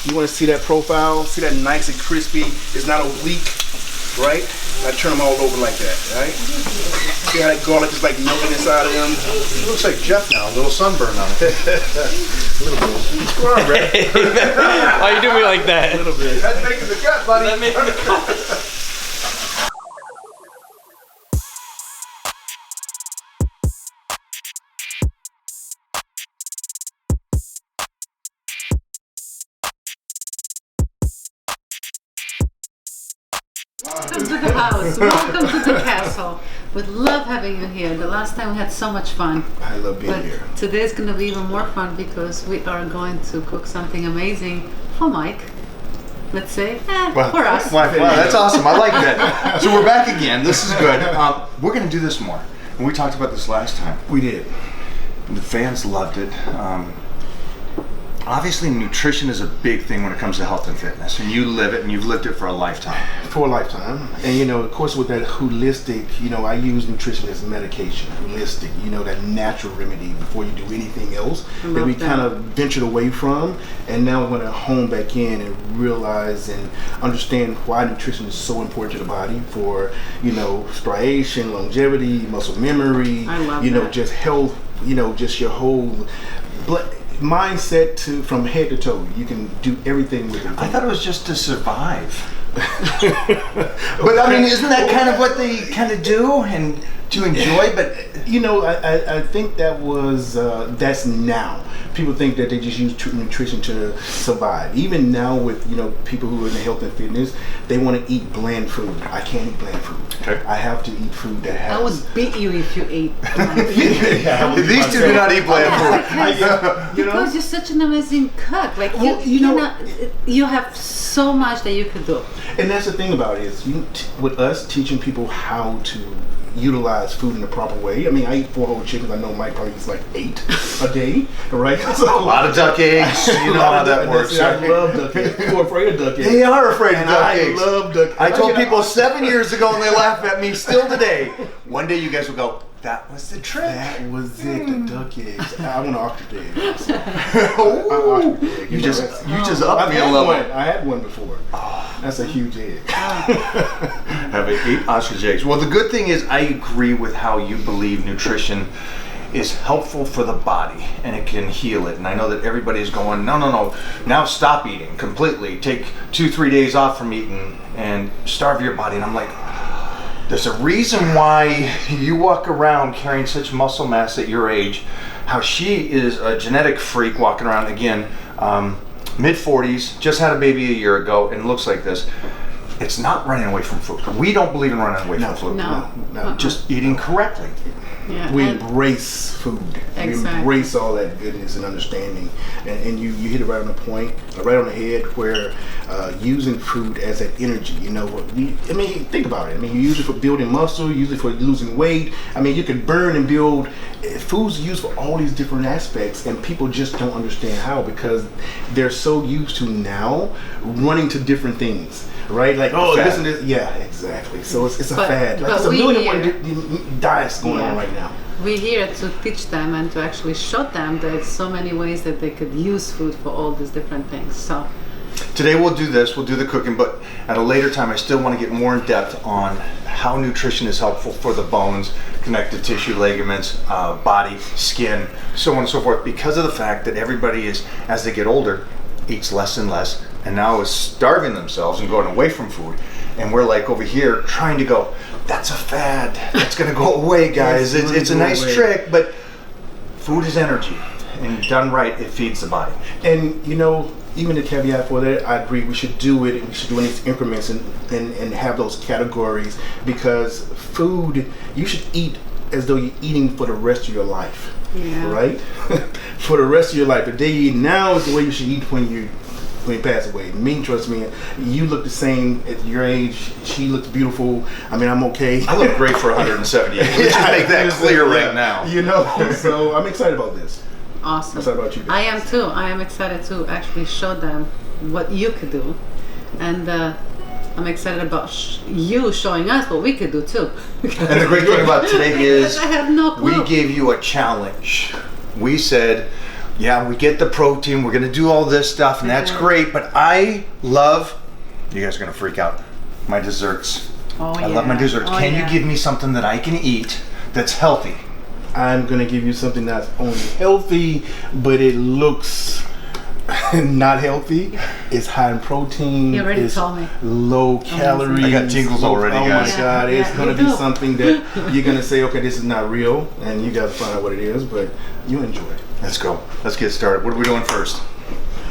You want to see that profile, see that nice and crispy. It's not oblique, right? I turn them all over like that, right? See how that garlic is like melting inside of them? It looks like Jeff now, a little sunburn on it. A little bit. Come on, Brad. Why you do me like that? A little bit. That's making the cut, buddy. That makes the cut. Welcome to the house. Welcome to the castle. Would love having you here. The last time we had so much fun. I love being here. Today's going to be even more fun because we are going to cook something amazing for Mike. Let's say, for us. Wow, that's awesome. I like that. So we're back again. This is good. We're going to do this more. And we talked about this last time. We did. The fans loved it. Obviously, nutrition is a big thing when it comes to health and fitness, and you live it, and you've lived it for a lifetime. For a lifetime. And you know, of course, with that holistic, you know, I use nutrition as medication, holistic, you know, that natural remedy before you do anything else that we kind of ventured away from. And now we're going to hone back in and realize and understand why nutrition is so important to the body for, you know, striation, longevity, muscle memory, you know, just health, you know, just your whole blood mindset to from head to toe. You can do everything with it. I thought it was just to survive. But I mean, isn't that kind of what they kind of do and to enjoy? But you know, I think that was that's now. People think that they just use nutrition to survive. Even now with, you know, people who are in the health and fitness, they want to eat bland food. I can't eat bland food. Okay. I have to eat food that has... I would beat you if you ate bland food. These two do not eat bland food. Because you're such an amazing cook. Like, you have so much that you could do. And that's the thing about it is, with us teaching people how to utilize food in the proper way. I mean, I eat 4 whole chickens. I know Mike probably eats like 8 a day, right? So, a lot of duck eggs. You know how that works. I love duck eggs. People are afraid of duck eggs. They are afraid of duck eggs. I love duck eggs. I told people 7 years ago and they laugh at me still today. One day you guys will go, that was the trick. That was it, the duck eggs. I want an ostrich egg. Oh, you just upped me a level. I had one before. That's a huge egg. Having 8 ostrich eggs. Well, the good thing is I agree with how you believe nutrition is helpful for the body and it can heal it. And I know that everybody's going, no, now stop eating completely. Take 2-3 days off from eating and starve your body. And I'm like, there's a reason why you walk around carrying such muscle mass at your age. How she is a genetic freak walking around, again, mid-40s, just had a baby a year ago, and looks like this. It's not running away from food. We don't believe in running away from food. No. Just eating correctly. Yeah, we embrace food. Exactly. We embrace all that goodness and understanding. And you hit it right on the point, right on the head, where using food as that energy, you know, I mean, think about it. I mean, you use it for building muscle, you use it for losing weight. I mean, you can burn and build. Food's used for all these different aspects, and people just don't understand how, because they're so used to now running to different things. Right, like this and this, yeah, exactly. So it's a fad. Like, it's a million diets going on right now. We're here to teach them and to actually show them that there's so many ways that they could use food for all these different things. So today we'll do this. We'll do the cooking, but at a later time, I still want to get more in depth on how nutrition is helpful for the bones, connective tissue, ligaments, body, skin, so on and so forth. Because of the fact that everybody is, as they get older, eats less and less, and now is starving themselves and going away from food. And we're like over here trying to go, that's a fad. That's going to go away, guys. It's a nice trick, but food is energy. And done right, it feeds the body. And, you know, even the caveat for that, I agree, we should do it, and we should do it in its increments and have those categories, because food, you should eat as though you're eating for the rest of your life. Yeah. Right? For the rest of your life. The day you eat now is the way you should eat when you pass away. Trust me, you look the same at your age. She looks beautiful. I mean, I'm okay. I look great for 178. Let's just make that clear right now. You know, so I'm excited about this. Awesome. I'm excited about you guys. I am too. I am excited to actually show them what you could do. And I'm excited about you showing us what we could do too. And the great thing about today is I have no clue. we gave you a challenge. We said, Yeah, we get the protein. We're gonna do all this stuff, and that's great. But I love. You guys are gonna freak out. My desserts. Oh, I love my desserts. Oh, Can you give me something that I can eat that's healthy? I'm gonna give you something that's only healthy, but it looks not healthy. It's high in protein. You already it's told me. low calories. I got tingles already, Oh guys. my God, it's Yeah, gonna you be do. something that you're gonna say, okay, this is not real, and you gotta find out what it is, but you enjoy it. Let's go. Let's get started. What are we doing first?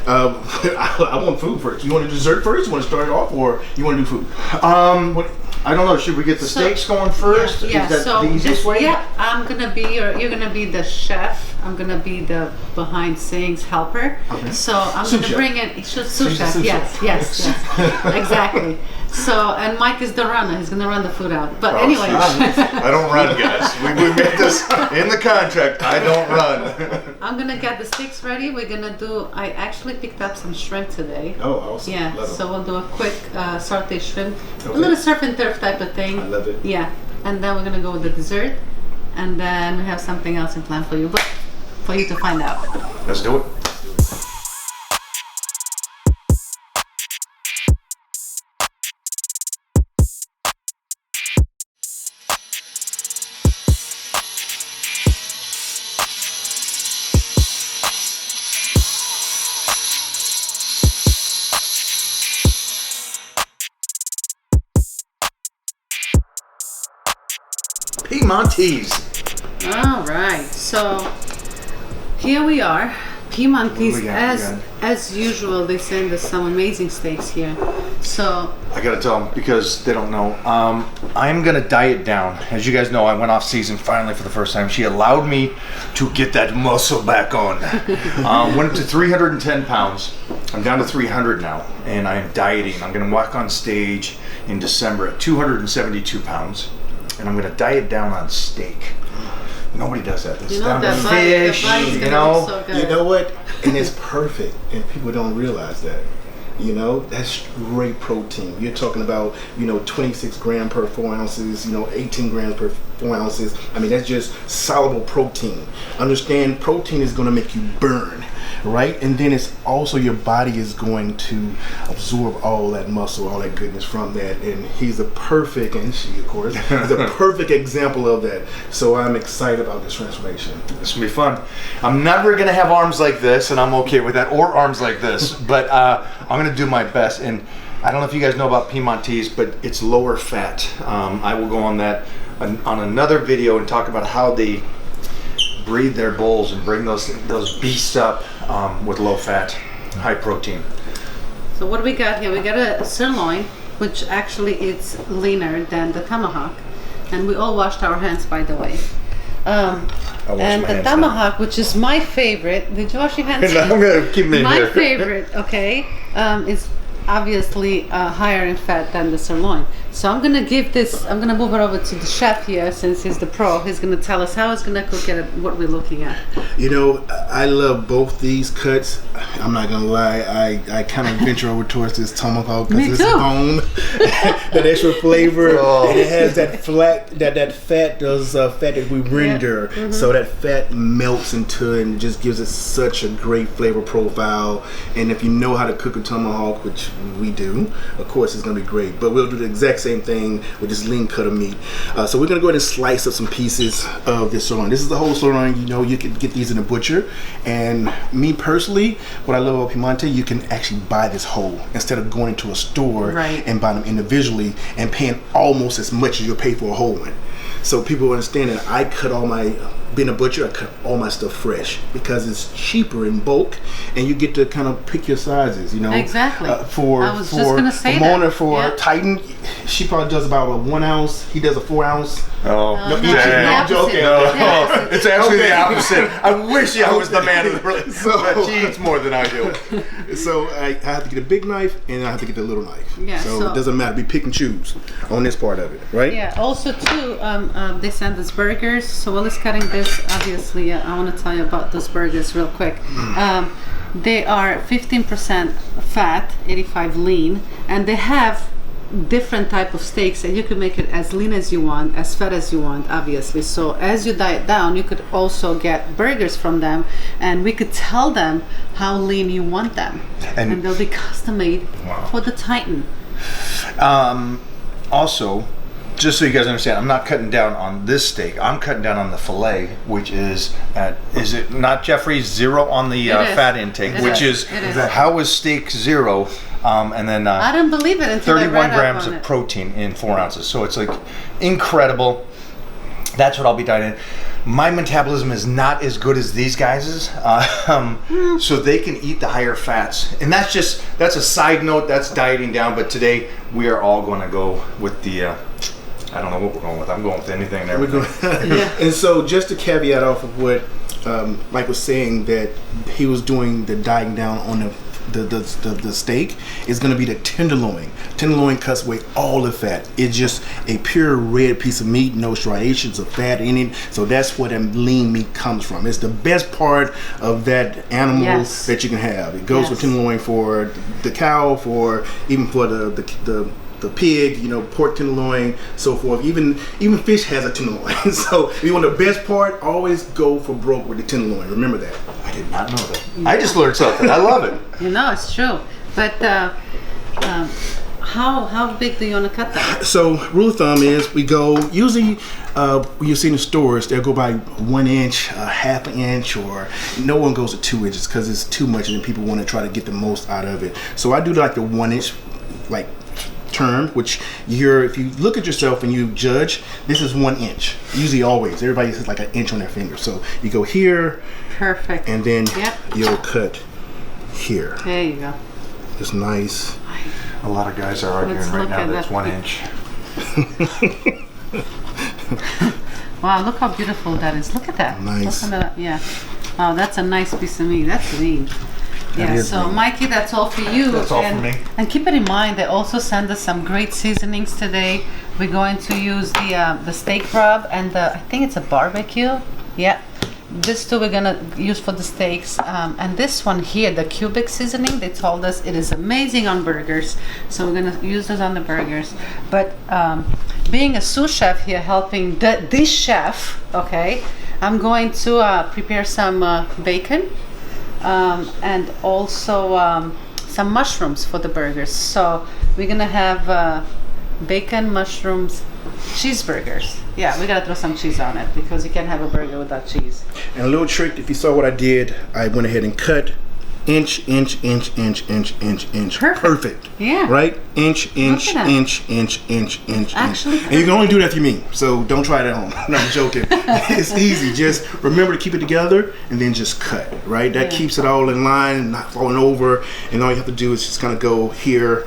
I want food first. You want a dessert first? You want to start it off, or you want to do food? What? I don't know. Should we get the So- steaks going first? Yeah, Is that so the easiest way? yeah, I'm gonna be you're gonna be the chef. I'm gonna be the behind scenes helper. Okay. So I'm Sous gonna chef. bring in sous Sous chef. chef. Yes, exactly. So and Mike is the runner. He's gonna run the food out. But anyway, I don't run, guys. We made this in the contract. I don't run. I'm gonna get the steaks ready. We're gonna do. I actually picked up some shrimp today. Oh, awesome. Yeah, Love it. so we'll do a quick saute shrimp, Okay. a little surf and turf type of thing. I love it. Yeah, and then we're gonna go with the dessert, and then we have something else in plan for you, but for you to find out. Let's do it. Piemontese. All right, so here we are, Piemontese. What do we got? As usual, they send us some amazing steaks here. So I gotta tell them because they don't know. I'm gonna diet down. As you guys know, I went off season finally for the first time. She allowed me to get that muscle back on. Went up to 310 pounds. I'm down to 300 now, and I am dieting. I'm gonna walk on stage in December at 272 pounds, and I'm gonna diet down on steak. Nobody does that. It's you know down to the fish, body's you gonna know. look so good. You know what? And it's perfect, and people don't realize that. You know, that's great protein. You're talking about, 26 grams per 4 ounces, 18 grams per 4 ounces. I mean, that's just soluble protein. Understand, protein is going to make you burn, right? And then it's also your body is going to absorb all that muscle, all that goodness from that. And he's a perfect, and she, of course, is a perfect example of that. So I'm excited about this transformation. This will be fun. I'm never gonna have arms like this, and I'm okay with that, or arms like this. But I'm gonna do my best. And I don't know if you guys know about Piemontese, but it's lower fat. I will go on that on another video and talk about how they breed their bulls and bring those beasts up with low fat, high protein. So what do we got here? We got a sirloin, which actually is leaner than the tomahawk, and we all washed our hands, by the way. And my the hands now. tomahawk, which is my favorite. Did you wash your hands? I'm gonna keep them in My here. favorite, okay, is obviously higher in fat than the sirloin. So I'm gonna move it over to the chef here, since he's the pro. He's gonna tell us how it's gonna cook it, what we're looking at. I love both these cuts. I'm not gonna lie, I kind of venture over towards this tomahawk Me because it's too. bone, that extra flavor, Oh. and it has that fat, those fat that we render. Mm-hmm. So that fat melts into it and just gives it such a great flavor profile. And if you know how to cook a tomahawk, which we do, of course it's gonna be great. But we'll do the exact same thing with this lean cut of meat. So we're gonna go ahead and slice up some pieces of this sirloin. This is the whole sirloin. You can get these in a butcher. And me personally, what I love about Piemonte, you can actually buy this whole instead of going to a store Right. and buy them individually and paying almost as much as you'll pay for a whole one. So people understand that I cut all my, being a butcher, I cut all my stuff fresh because it's cheaper in bulk, and you get to kind of pick your sizes. Exactly. For I was just gonna say Mona, that. for Yeah. Titan, she probably does about a 1 ounce. He does a 4 ounce. Oh, No, each- the I'm opposite. joking. The opposite. it's actually Okay. the opposite. I wish I was the man of the relationship. So- But she eats more than I do. So I have to get a big knife and I have to get the little knife. Yeah, so so- it doesn't matter. We pick and choose on this part of it, right? Yeah. Also, too, they send us burgers. So while it's cutting this, obviously, I want to tell you about those burgers real quick. They are 15% fat, 85 lean, and they have different type of steaks, and you can make it as lean as you want, as fat as you want, obviously. So as you diet down, you could also get burgers from them, and we could tell them how lean you want them, and they'll be custom made for the Titan. Also, just so you guys understand, I'm not cutting down on this steak. I'm cutting down on the fillet, which is at, is it not, Jeffrey, 0 on the fat intake, which is how is steak 0? And then I don't believe it until 31 grams of protein in 4 ounces. So it's like incredible. That's what I'll be dieting. My metabolism is not as good as these guys's, so they can eat the higher fats. And that's a side note. That's dieting down. But today we are all going to go with the. I don't know what we're going with. I'm going with anything and everything. And so, just to caveat off of what Mike was saying, that he was doing the dieting down on the steak, is going to be the tenderloin. Tenderloin cuts away all the fat. It's just a pure red piece of meat, no striations of fat in it. So that's where that lean meat comes from. It's the best part of that animal that you can have. It goes with tenderloin for the cow, for even for the pig, you know, pork tenderloin, so forth. Even fish has a tenderloin. So if you want the best part, always go for broke with the tenderloin. Remember that. I did not know that. I just learned something. I love it. You know, it's true. But how big do you want to cut that? So rule of thumb is we go usually you see in the stores they'll go by 1 inch, half an inch, or no one goes to 2 inches because it's too much and then people want to try to get the most out of it. So I do like the 1 inch, like term, which if you look at yourself and you judge, this is 1 inch. Usually, always, everybody has like an inch on their finger. So you go here, perfect, and then you'll cut here. There you go. It's nice. A lot of guys are arguing right now that it's 1 inch. Wow, look how beautiful that is. Look at that. Nice. Look at that. Wow, that's a nice piece of meat. That's lean. So lean. Mikey, that's all for you. That's all for me. And keep it in mind, they also send us some great seasonings today. We're going to use the steak rub and I think it's a barbecue. Yeah. This two we're gonna use for the steaks, and this one here, the cubic seasoning, they told us it is amazing on burgers, so we're gonna use this on the burgers. But being a sous chef here, helping this chef, okay, I'm going to prepare some bacon and also some mushrooms for the burgers. So we're gonna have bacon, mushrooms, cheeseburgers. Yeah, we gotta throw some cheese on it because you can't have a burger without cheese. And a little trick, if you saw what I did, I went ahead and cut inch. Perfect. Yeah. Right? Inch. Actually, and you can only do that if you mean. So don't try it at home. No, I'm joking. It's easy. Just remember to keep it together and then just cut. Right? That keeps it all in line and not falling over. And all you have to do is just kind of go here.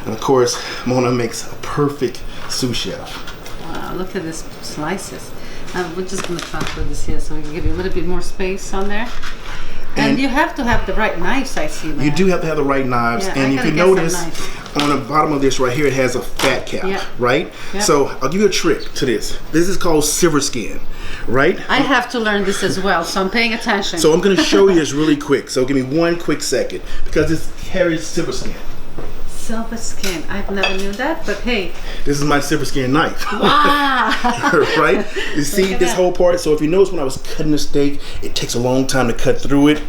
And of course, Mona makes a perfect sous chef. Wow, look at this slices. We're just going to transfer this here so we can give you a little bit more space on there. And you have to have the right knives, I see now. You do have to have the right knives. Yeah, and if you notice, on the bottom of this right here, it has a fat cap, right? Yep. So I'll give you a trick to this. This is called silver skin, right? I have to learn this as well, so I'm paying attention. So I'm going to show you this really quick. So give me 1 quick second because this carries silver skin. Silver skin. I've never knew that, but hey. This is my silver skin knife. Wow. Right? You see this whole part? So if you notice when I was cutting the steak, it takes a long time to cut through it.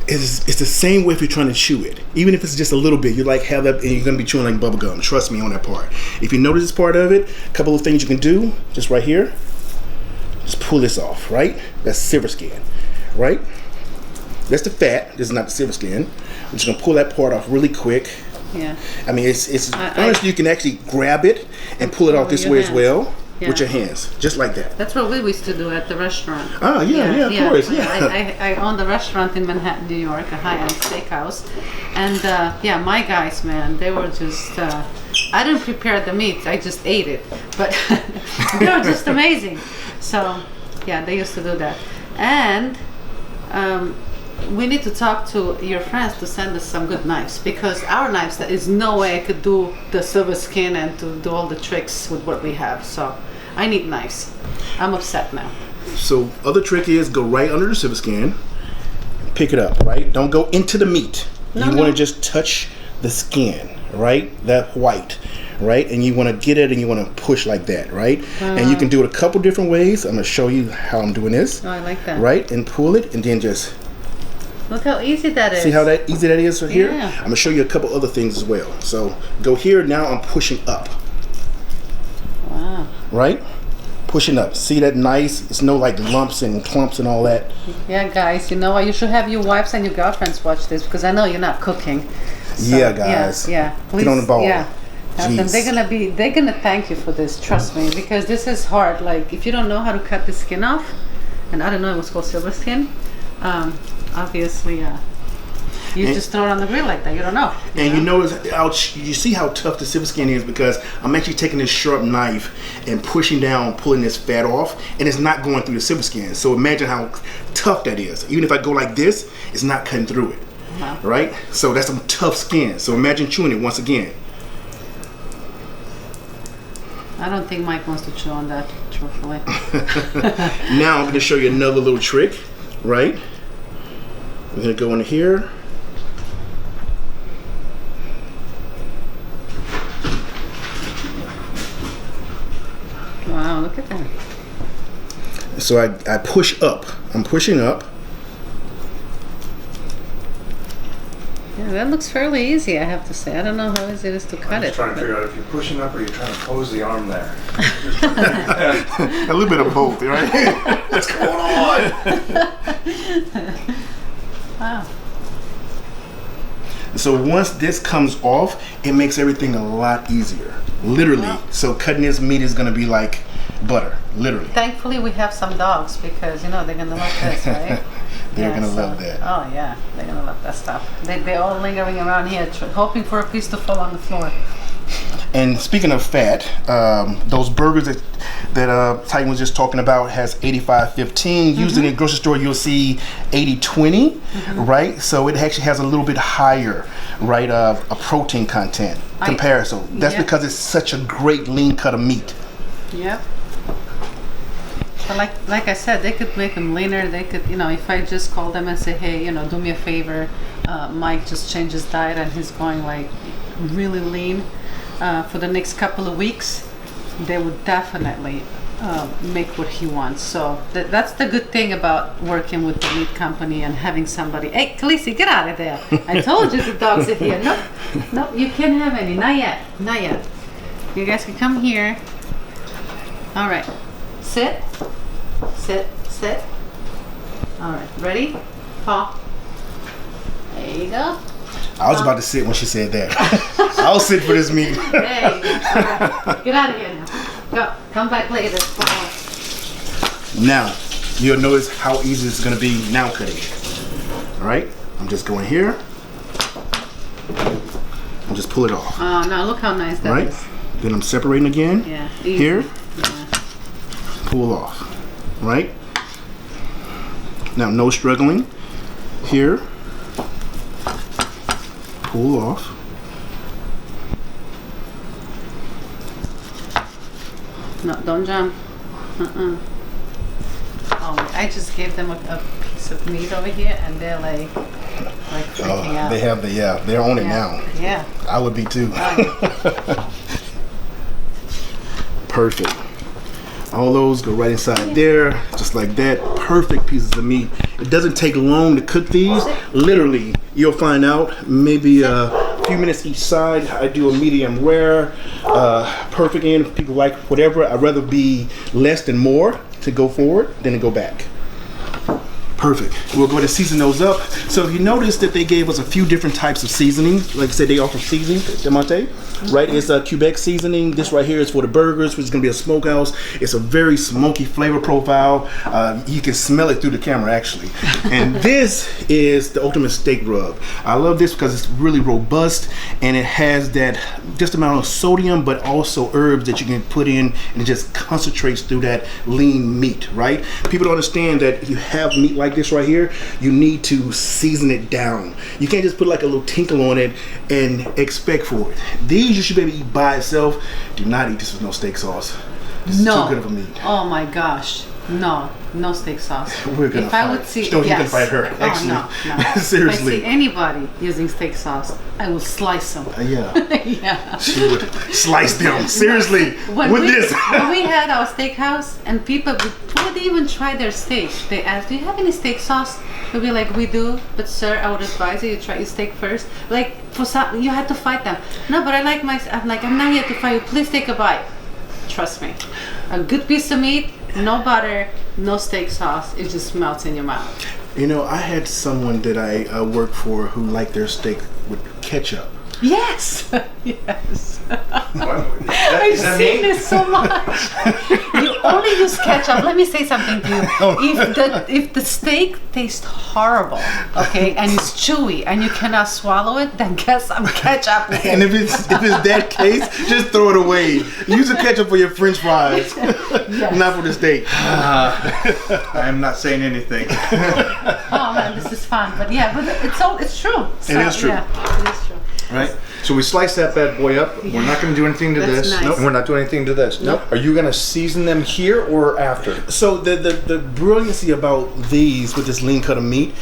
It's the same way if you're trying to chew it. Even if it's just a little bit, you like have that and you're going to be chewing like bubble gum. Trust me on that part. If you notice this part of it, a couple of things you can do, just right here. Just pull this off, right? That's silver skin, right? That's the fat. This is not the silver skin. I'm just going to pull that part off really quick. Yeah. I mean, honestly, you can actually grab it and pull it off this way as well with your hands, just like that. That's what we used to do at the restaurant. Oh, yeah, of course, yeah. I owned a restaurant in Manhattan, New York, a high-end steakhouse. And, my guys, man, they were just, I didn't prepare the meat, I just ate it. But they were just amazing. So, yeah, they used to do that. And, we need to talk to your friends to send us some good knives, because our knives, there is no way I could do the silver skin and to do all the tricks with what we have. So I need knives. I'm upset now. So other trick is go right under the silver skin, pick it up, right? Don't go into the meat. You want to just touch the skin, right? That white, right? And you want to get it and you want to push like that, right? And you can do it a couple different ways. I'm going to show you how I'm doing this. Oh, I like that. Right? And pull it and then just... Look how easy that is. See how easy that is right here? Yeah. I'm going to show you a couple other things as well. So go here. Now I'm pushing up. Wow. Right? Pushing up. See that nice? It's no like lumps and clumps and all that. Yeah, guys, you know what? You should have your wives and your girlfriends watch this because I know you're not cooking. So, yeah, guys. Yeah. Please, get on the ball. Yeah. And they're gonna thank you for this. Trust me, because this is hard. Like if you don't know how to cut the skin off, and I don't know, it was called silver skin. Obviously, you just throw it on the grill like that. You don't know. And you notice, you see how tough the silver skin is because I'm actually taking this sharp knife and pushing down, pulling this fat off, and it's not going through the silver skin. So imagine how tough that is. Even if I go like this, it's not cutting through it. Right? So that's some tough skin. So imagine chewing it once again. I don't think Mike wants to chew on that, truthfully. Now I'm going to show you another little trick, right? We're going to go in here. Wow, look at that. So I push up. I'm pushing up. Yeah, that looks fairly easy, I have to say. I don't know how easy it is to cut it. Trying to figure out if you're pushing up or you're trying to pose the arm there. A little bit of both, right? What's going on? Wow. So once this comes off, it makes everything a lot easier. Literally. Wow. So cutting this meat is going to be like butter. Literally. Thankfully, we have some dogs because, you know, they're going to love this, right? They're going to love that. Oh, yeah. They're going to love that stuff. They're all lingering around here, hoping for a piece to fall on the floor. And speaking of fat, those burgers that Titan was just talking about has 85-15. Usually in the grocery store, you'll see 80-20, right? So it actually has a little bit higher, right, a protein content comparison. That's because it's such a great lean cut of meat. Yep. But like I said, they could make them leaner. They could, you know, if I just call them and say, hey, you know, do me a favor, Mike just changed his diet and he's going like really lean for the next couple of weeks, they would definitely make what he wants. So that's the good thing about working with the meat company and having somebody. Hey, Khaleesi, get out of there! I told you the dogs are here. No, you can't have any. Not yet. You guys can come here. All right. Sit. All right, ready? Paw. There you go. I was about to sit when she said that. I'll sit for this meat. Hey, all right. Get out of here now. Go. Come back later. Now, you'll notice how easy it's going to be now cutting. All right, I'm just going here. And just pull it off. Oh, no, look how nice that is. Then I'm separating again. Yeah. Easy. Here. Yeah. Pull off. Right? Now, no struggling. Here. Pull off. No, don't jump. Oh, I just gave them a piece of meat over here, and they're like freaking out. They have they're on it now. Yeah. I would be too. Perfect. All those go right inside there, just like that. Perfect pieces of meat. It doesn't take long to cook these. Literally, you'll find out maybe a few minutes each side. I do a medium rare, perfect in. People like whatever. I'd rather be less than more to go forward than to go back. Perfect. We'll go ahead and season those up. So if you notice that they gave us a few different types of seasoning, like I said, they offer seasoning, Demonte, right? It's a Quebec seasoning. This right here is for the burgers, which is gonna be a smokehouse. It's a very smoky flavor profile. You can smell it through the camera, actually. And this is the ultimate steak rub. I love this because it's really robust and it has that just amount of sodium, but also herbs that you can put in, and it just concentrates through that lean meat, right? People don't understand that if you have meat like this right here, you need to season it down. You can't just put like a little tinkle on it and expect for it. These you should be able to eat by itself. Do not eat this with no steak sauce. This is too good of a meat. Oh my gosh. No steak sauce. We're gonna if fight. I would see, Don't yes. even fight her. Actually, no. seriously. If I see anybody using steak sauce, I will slice them. Yeah. Yeah. She would slice them. Seriously. When this. when we had our steakhouse and people would even try their steak, they asked, "Do you have any steak sauce?" We'd be like, "We do, but sir, I would advise you try your steak first." Like for some, you had to fight them. No, but I like my. I'm like, I'm not here to fight you. Please take a bite. Trust me, a good piece of meat, no butter, no steak sauce. It just melts in your mouth. You know, I had someone that I worked for who liked their steak with ketchup. Yes, yes. I've I've seen this so much. You only use ketchup. Let me say something to you. If the steak tastes horrible, okay, and it's chewy, and you cannot swallow it, then get some ketchup. And if it's that case, just throw it away. Use the ketchup for your French fries, not for the steak. I am not saying anything. Oh man, this is fun. But yeah, but it's true. So, It is true. Yeah, it is true. Right? So we slice that bad boy up. We're not going to do anything to That's this. nice. Nope. We're not doing anything to this. Nope. Are you going to season them here or after? So the brilliancy about these with this lean cut of meat,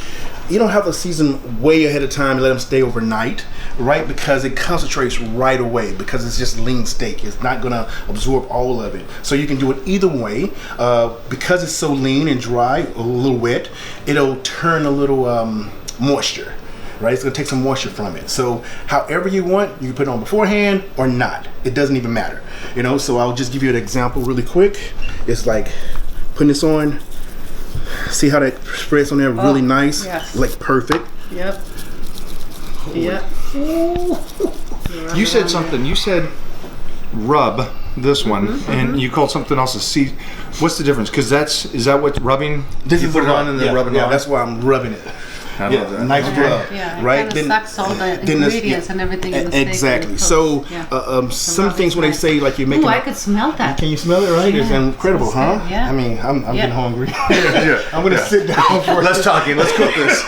you don't have to season way ahead of time and let them stay overnight, right? Because it concentrates right away because it's just lean steak. It's not gonna absorb all of it. So you can do it either way. Because it's so lean and dry, a little wet, it'll turn a little moisture. Right, it's gonna take some moisture from it. So however you want, you can put it on beforehand or not. It doesn't even matter. You know, so I'll just give you an example really quick. It's like putting this on. See how that spreads on there really nice? Yes. Like perfect. Yep. Yep. You said something. You said rub this one, and you called something else a seed. What's the difference? Because is that what rubbing? This you is put the it on and then yeah, rub it yeah, on. that's why I'm rubbing it. I love that. Nice rub. Yeah, it right? kind of sucks all the then this- ingredients and everything in the steak. Exactly. and it So cooks. Yeah. some rub things is when they nice. say like you're making. Ooh, I could smell that. Can you smell it? Right? It's Yeah. incredible, It's huh? good, yeah. I mean, I'm Yeah. getting hungry. Yeah. I'm gonna sit down for Let's talking. Let's cook this.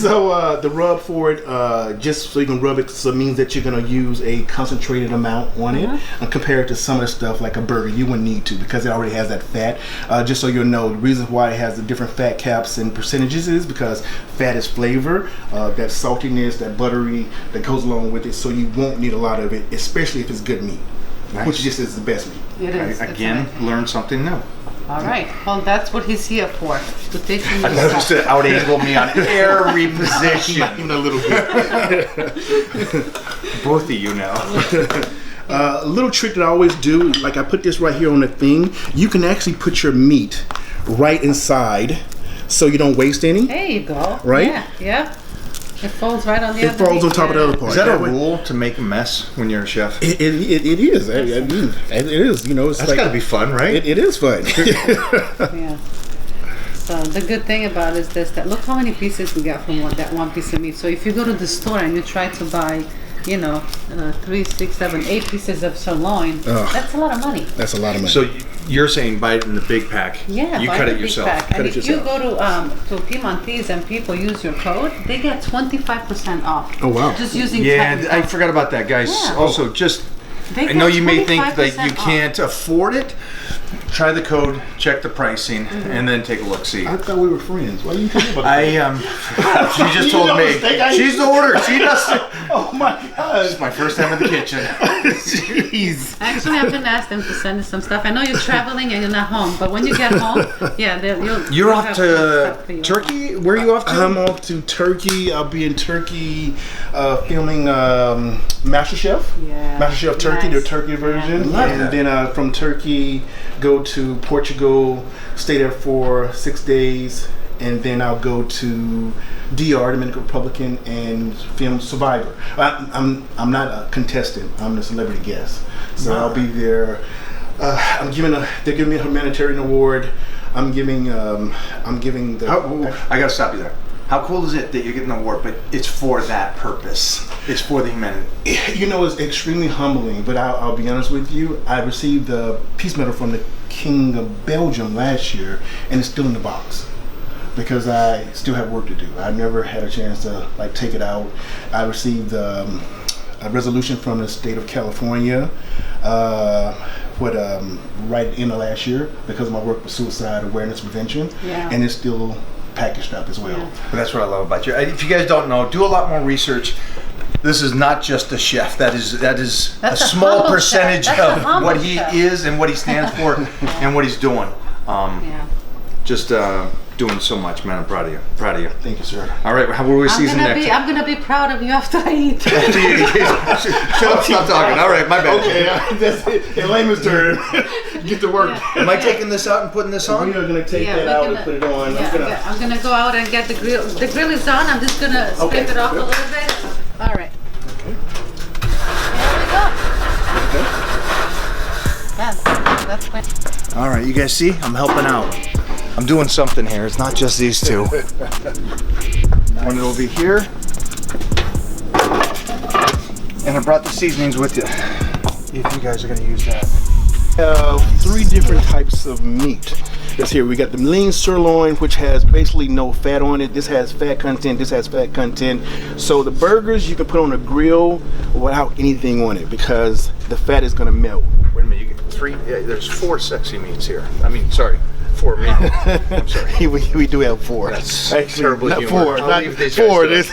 So the rub for it, just so you can rub it, so it means that you're gonna use a concentrated amount on it, and compared to some of the stuff like a burger, you wouldn't need to because it already has that fat. Just so you know, the reason why it has the different fat caps and percentages is because fat is flavor, that saltiness, that buttery that goes along with it. So you won't need a lot of it, especially if it's good meat, which just is the best meat. It is. It's Again, amazing. learn something new. All right. Well, that's what he's here for, to teach you I new noticed stuff. it out-angled me on every position. Not even a little bit. Both of you now. A little trick that I always do, like I put this right here on the thing. You can actually put your meat right inside, so you don't waste any. There you go. Right? Yeah. Yeah. It falls right on the It other falls on top of the other part. Is that a way- rule to make a mess when you're a chef? It is. I mean, it is. You know, it's That's like got to be fun, right? it is fun. Yeah. So the good thing about it is this: that look how many pieces we got from that one piece of meat. So if you go to the store and you try to buy, 3, 6, 7, 8 pieces of sirloin, that's a lot of money. That's a lot of money. So you're saying buy it in the big pack. Yeah, You buy cut the it big yourself. pack. Cut And it if yourself. you go to Piedmontese and people use your code, they get 25% off. Oh, wow. Just using Yeah, technical. I forgot about that, guys. Yeah. Also, just They I know get you may think that 25% you off. can't afford it. Try the code, check the pricing, and then take a look. See. I thought we were friends. Why are you talking about that? She just You told know me. the steak I She's eat? the order. She does. Oh my gosh. It's my first time in the kitchen. Jeez. Actually, I'm gonna ask them to send us some stuff. I know you're traveling and you're not home, but when you get home, yeah, You're you'll off have some stuff for to you. Turkey? Where are you off to? I'm off to Turkey. I'll be in Turkey filming MasterChef. Yeah. MasterChef Turkey, Nice. the Turkey version. Yeah. Love And that. then from Turkey, go to Portugal, stay there for 6 days, and then I'll go to DR, Dominican Republic, and film Survivor. I'm not a contestant. I'm a celebrity guest. So I'll be there. They're giving me a humanitarian award. I'm giving the. I gotta stop you there. How cool is it that you're getting an award, but it's for that purpose? It's for the humanity. It's extremely humbling, but I'll be honest with you. I received the Peace Medal from the King of Belgium last year, and it's still in the box because I still have work to do. I've never had a chance to take it out. I received a resolution from the state of California right in the last year because of my work with suicide awareness prevention, and it's still packaged up as well. But that's what I love about you. If you guys don't know, do a lot more research. This is not just a chef. That is a small percentage of what he is and what he stands for and what he's doing. Just doing so much, man. I'm proud of you. Thank you, sir. All right, what will we season next? I'm gonna be proud of you after I eat. Shut up, stop talking. All right, my bad. Okay, that's it. In layman's term, get to work. Am I taking this out and putting this on? We are gonna take that out and put it on. I'm gonna go out and get the grill. The grill is on. I'm just gonna scrape it off a little bit. All right. Okay. Here we go. That's fine. All right, you guys see? I'm helping out. I'm doing something here. It's not just these two. Run it over here. And I brought the seasonings with you, if you guys are gonna use that. 3 different types of meat. This here, we got the lean sirloin, which has basically no fat on it. This has fat content, this has fat content. So the burgers you can put on a grill without anything on it because the fat is gonna melt. Wait a minute, you get 3, there's 4 sexy meats here. I mean, sorry, 4 meat. I'm sorry. we do have 4. That's actually terrible not humor. 4, I'll not leave these 4. guys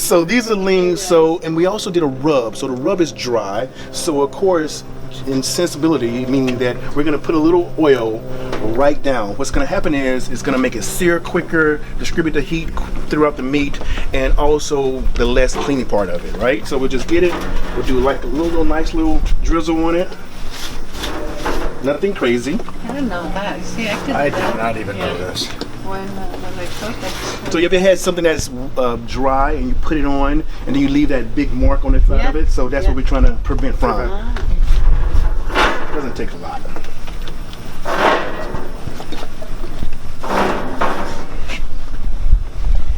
So these are lean. So, and we also did a rub. So the rub is dry. So of course, in sensibility, meaning that we're gonna put a little oil right down. What's gonna happen is it's gonna make it sear quicker, distribute the heat throughout the meat, and also the less cleaning part of it, right? So we'll just get it. We'll do like a little nice little drizzle on it. Nothing crazy. I don't know that. See, I did not even know this. When I cook it. So you ever had something that's dry and you put it on and then you leave that big mark on the front of it? So that's what we're trying to prevent from. It doesn't take a lot.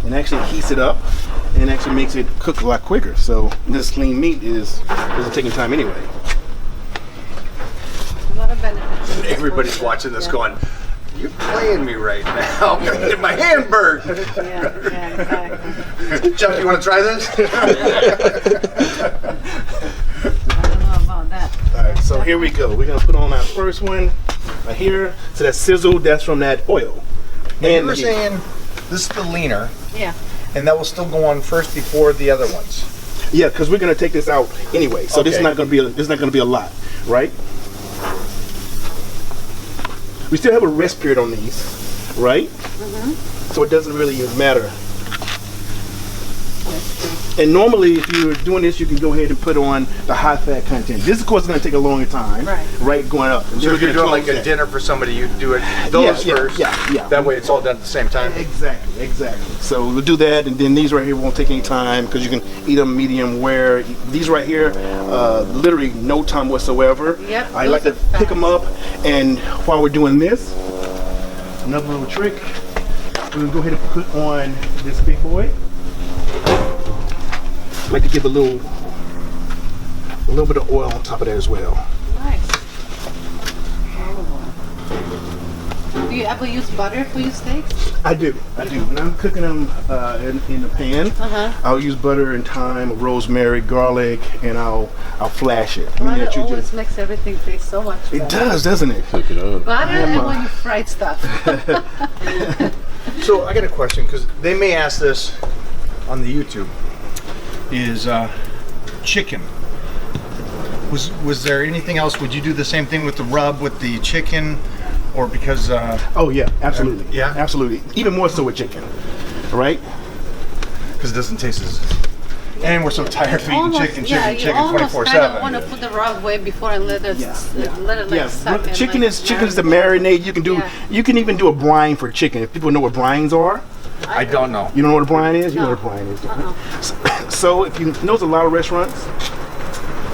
And actually heats it up and actually makes it cook a lot quicker. So this lean meat isn't taking time anyway. A lot of benefits. Everybody's watching this going, you're playing me right now. I'm gonna get my hand burned. Yeah, exactly. Jeff, you want to try this? I don't know about that. All right, so here we go. We're gonna put on our first one right here. So that sizzle, that's from that oil. And you were saying this is the leaner. Yeah. And that will still go on first before the other ones. Yeah, because we're gonna take this out anyway. So this is not gonna be a lot, right? We still have a rest period on these, right? So it doesn't really matter. And normally, if you're doing this, you can go ahead and put on the high fat content. This, of course, is going to take a longer time, right? Going up. So if you're doing like a dinner for somebody, you do it those first. Yeah. That way, it's all done at the same time. Exactly. So we'll do that, and then these right here won't take any time because you can eat them medium rare. These right here, literally no time whatsoever. Yep. I like to pick them up, and while we're doing this, another little trick. We're gonna go ahead and put on this big boy. I like to give a little bit of oil on top of that as well. Nice. Do you ever use butter for your steaks? I do. When I'm cooking them in the pan, I'll use butter and thyme, rosemary, garlic, and I'll flash it. Butter always makes everything taste so much better. It does, doesn't it? Cook it up. Butter and when you fried stuff. So I got a question because they may ask this on the YouTube. Is chicken. Was there anything else? Would you do the same thing with the rub with the chicken, or because? Oh yeah, absolutely. Yeah, absolutely. Even more so with chicken, right? Because it doesn't taste as. And we're so tired of eating chicken 24/7. You almost kind of want to put the rub way before and let it suck in. Chicken is the marinade. You can even do a brine for chicken. If people know what brines are. I don't know. You don't know what a brine is? You know what a brine is. So if you notice a lot of restaurants,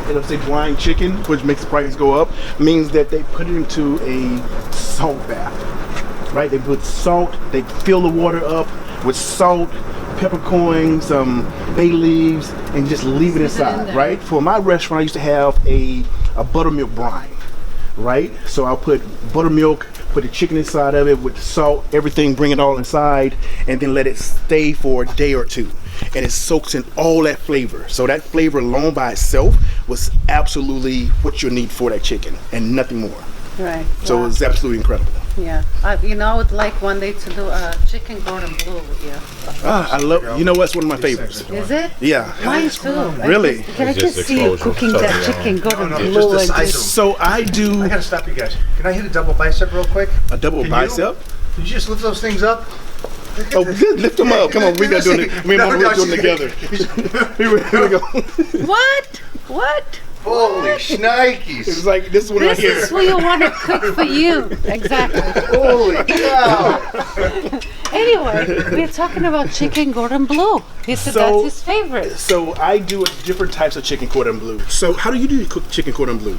it'll say brine chicken, which makes the prices go up, means that they put it into a salt bath, right? They put salt, they fill the water up with salt, peppercorn, some bay leaves, and just leave it inside, right? For my restaurant, I used to have a buttermilk brine, right? So I'll put buttermilk, put the chicken inside of it with salt, everything, bring it all inside, and then let it stay for a day or two. And it soaks in all that flavor. So that flavor alone by itself was absolutely what you need for that chicken and nothing more. Right. So Wow. it's absolutely incredible. Yeah. I would like one day to do a chicken Cordon Bleu with you. I love. You know what's one of my favorites. Is it? Yeah. Mine too. Really? Can I It's just just see you exposure. cooking Totally that wrong. chicken Cordon No, Bleu just the and size just- of So I do I gotta stop you guys. Can I hit a double bicep real quick? a double Can bicep. Could you just lift those things up? Oh, good. Lift them up. Come on, we gotta do it. Me and Mama No, will do them together. Here we go. What? What? Holy shnikes. It's like this one right This here. is what you want to cook for you. Exactly. Holy cow. Anyway, we're talking about chicken Cordon Bleu. He said So- that's his favorite. So I do different types of chicken Cordon Bleu. So how do you cook chicken Cordon Bleu?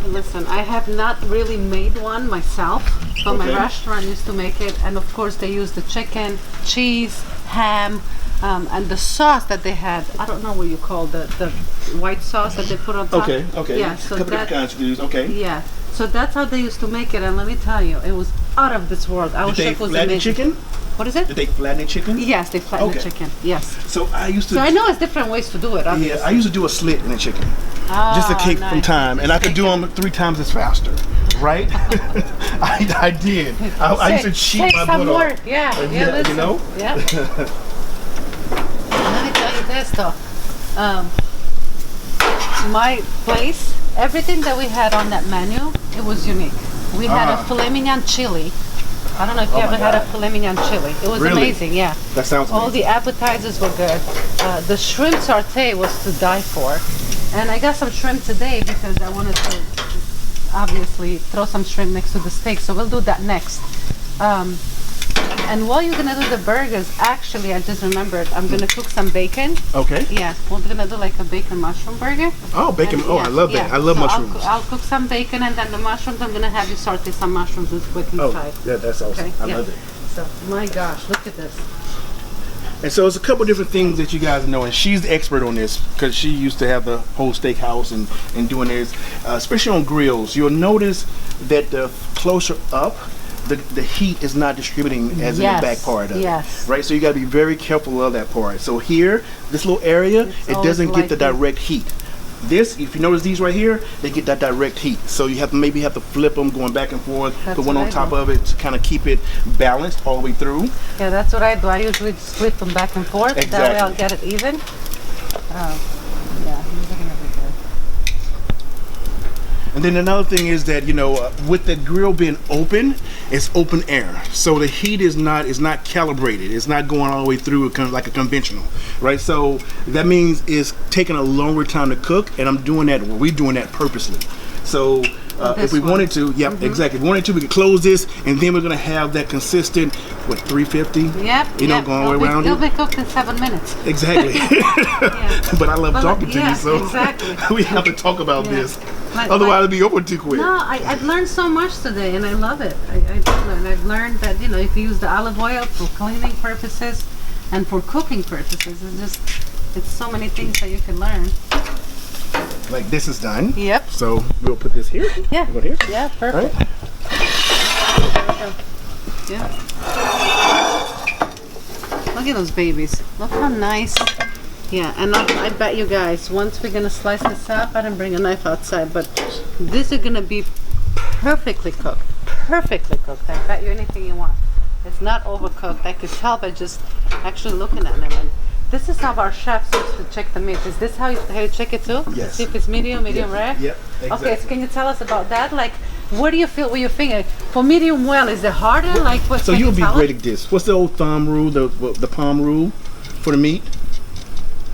Listen, I have not really made one myself, but my Okay. restaurant used to make it, and of course they use the chicken, cheese, ham, and the sauce that they had. I don't know what you call the white sauce that they put on top. Okay. Yeah, A so couple different that, kinds to use. Okay. yeah, so that's how they used to make it, and let me tell you, it was out of this world. Our Did they chef was flatten the amazing. chicken? What is it? Did they flatten the chicken? Yes, they flatten the Okay. chicken. Yes. So I used to. So I know it's different ways to do it. Obviously. Yeah, I used to do a slit in the chicken, Oh, just to keep from nice. time, and I could do them 3 times as faster, right? I did. I used to cheat Take my some butt more. off. Yeah, Yeah, yeah, listen. you know? Yeah. Let me tell you this though. My place, everything that we had on that menu, it was unique. We had a filet mignon chili. I don't know if you ever had a filet mignon chili. It was Really? amazing, yeah. That sounds All amazing. the appetizers were good. The shrimp sauté was to die for. And I got some shrimp today because I wanted to obviously throw some shrimp next to the steak. So we'll do that next. And while you're gonna do the burgers, actually I just remembered I'm gonna cook some bacon. Okay. Yeah, we're gonna do like a bacon mushroom burger. Oh, bacon. And Oh, I love that. I love so mushrooms. I'll cook some bacon and then the mushrooms I'm gonna have you saute some mushrooms with inside. Yeah, that's awesome. Okay, I yeah. love it. So my gosh, look at this. And so it's a couple different things that you guys know, and she's the expert on this because she used to have the whole steakhouse and doing this, especially on grills. You'll notice that the closer up, the heat is not distributing as in the back part of Yes. it, right? So you got to be very careful of that part. So here, this little area, it always doesn't get the like it. direct heat. This, if you notice these right here, they get that direct heat. So you have to maybe have to flip them going back and forth, That's put one what on I top do. of it to kind of keep it balanced all the way through. Yeah, that's what I do. I usually just flip them back and forth. That way Exactly. I'll get it even. Yeah, these are gonna be good. And then another thing is that, you know, with the grill being open, it's open air. So the heat is not calibrated. It's not going all the way through like a conventional, right? So that means it's taking a longer time to cook, and we're doing that purposely. So if we This wanted to, exactly. If we wanted to, we could close this, and then we're gonna have that consistent, 350? Yep. You know, yep. going all the way around It'll it. be cooked in 7 minutes. Exactly. Yeah. But I love But, talking to yeah, you, so exactly. we have to talk about Yeah. this. Like- Otherwise, like- it'll be over too quick. No, I've learned so much today, and I love it. I did learn. I've learned that if you use the olive oil for cleaning purposes and for cooking purposes, it's so many things that you can learn. Like this is done. Yep. So we'll put this here. Yeah. Go here. Yeah. Perfect. Right. Yeah. Look at those babies. Look how nice. Yeah, and I bet you guys, once we're gonna slice this up, I didn't bring a knife outside, but these are gonna be perfectly cooked. Perfectly cooked. I bet you anything you want. It's not overcooked. I could tell by just actually looking at them. And this is how our chefs used to check the meat. Is this how you check it too? Yes. To see if it's medium rare? Yep, Okay, so exactly. can you tell us about that? Like, what do you feel with your finger? For medium well, is it harder? Like what? So can you'll you be tell great us? at this. What's the old thumb rule, the palm rule for the meat?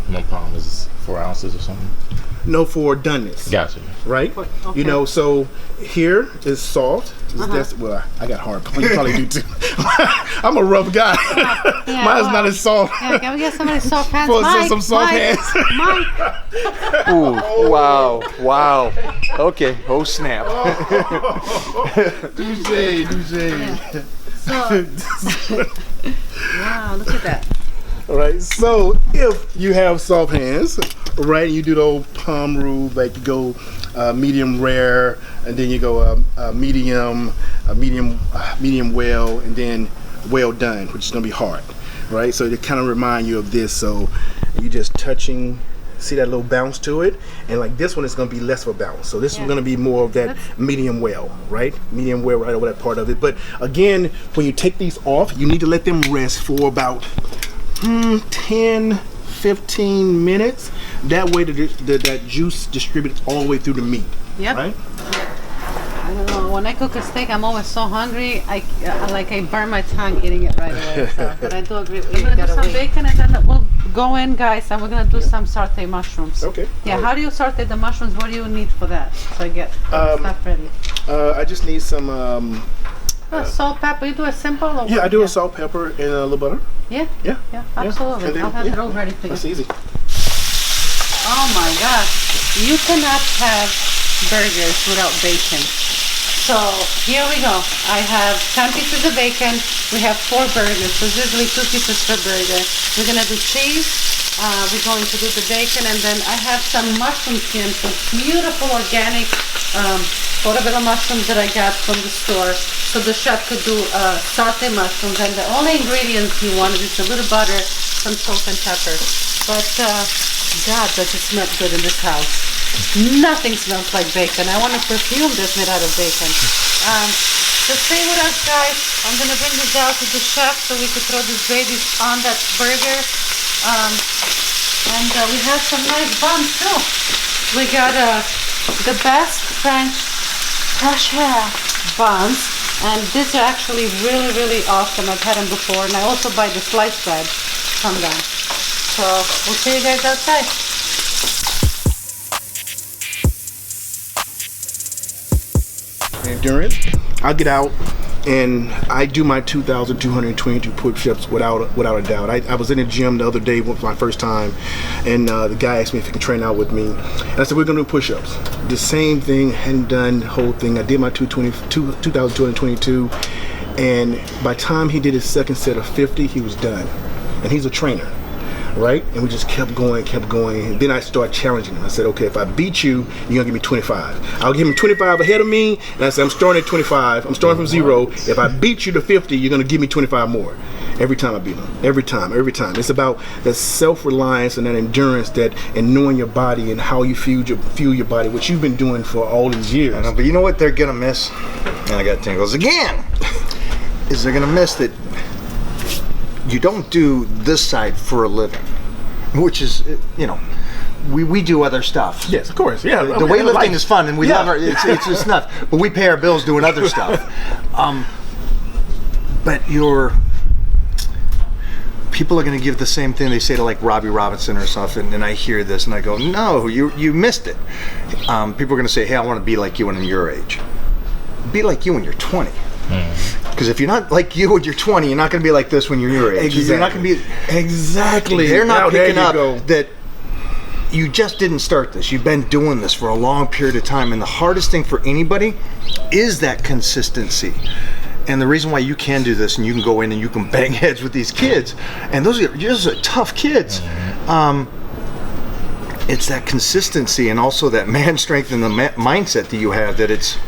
1 pound is 4 ounces or something. No, for doneness. Gotcha. Right? Okay. You know, so here is soft. Well, I got hard. You probably do too. I'm a rough guy. Yeah, Mine's well, not as soft. Yeah, can we get somebody soft hands? For Mike, some soft Mike, hands. Mike. Ooh, wow. Okay, oh snap. Touche. So, wow, look at that. All right. So if you have soft hands, right, you do the old palm rule, like you go medium rare, and then you go medium well, and then well done, which is gonna be hard, right? So to kind of remind you of this. So you're just touching See that little bounce to it? And like this one is going to be less of a bounce. So this is going to be more of that medium well, right? Medium well right over that part of it. But again, when you take these off, you need to let them rest for about 10, 15 minutes. That way that juice distributes all the way through the meat. Yep. Right? I don't know. When I cook a steak, I'm always so hungry. I burn my tongue eating it right away. So. But I do agree with you. We're gonna do some bacon, and then we'll go in, guys, and we're gonna do some sauté mushrooms. Okay. Yeah. How do you saute the mushrooms? What do you need for that? So I get stuff ready. I just need some. Salt, pepper. You do it simple. Or Yeah, I do a salt, pepper, and a little butter. Yeah. Yeah. Yeah. Absolutely. Then, I'll have it all ready for you. That's easy. Oh my gosh. You cannot have burgers without bacon. So here we go. I have 10 pieces of bacon. We have 4 burgers. So usually 2 pieces per burger. We're gonna do cheese. We're going to do the bacon, and then I have some mushroom skins, some beautiful organic portobello mushrooms that I got from the store. So the chef could do sauté mushrooms, and the only ingredients you want is a little butter, some salt and pepper. But God, does it smell good in this house. Nothing smells like bacon. I want a perfume that's made out of bacon. So stay with us, guys. I'm going to bring this out to the chef so we could throw these babies on that burger. And we have some nice buns too. We got the best French buns. And these are actually really, really awesome. I've had them before. And I also buy the sliced bread from them. So we'll see you guys outside. Endurance. I'll get out and I do my 2,222 push-ups without a doubt. I was in the gym the other day for my first time, and the guy asked me if he could train out with me. And I said, we're gonna do push-ups. The same thing, hadn't done the whole thing. I did my 2,222, and by the time he did his second set of 50, he was done. And he's a trainer. Right? And we just kept going. And then I started challenging him. I said, okay, if I beat you, you're gonna give me 25. I'll give him 25 ahead of me, and I said, I'm starting at 25. I'm starting from 0. If I beat you to 50, you're gonna give me 25 more. Every time I beat him. Every time. It's about that self-reliance and that endurance, and knowing your body and how you fuel your body, which you've been doing for all these years. I know, but you know what they're gonna miss? And I got tingles again. Is they're gonna miss that you don't do this side for a living, which is, we do other stuff. Yes, of course. Yeah, the weightlifting is fun, and we love it's just nuts. But we pay our bills doing other stuff. But people are going to give the same thing they say to like Robbie Robinson or something, and I hear this and I go, no, you missed it. People are going to say, hey, I want to be like you when I'm your age. Be like you when you're 20. Because if you're not like you when you're 20, you're not going to be like this when you're your age. Exactly. You're not going to be exactly. They're not picking up go. that you just didn't start this. You've been doing this for a long period of time, and the hardest thing for anybody is that consistency. And the reason why you can do this, and you can go in and you can bang heads with these kids, and those are tough kids. It's that consistency, and also that man strength and the mindset that you have, that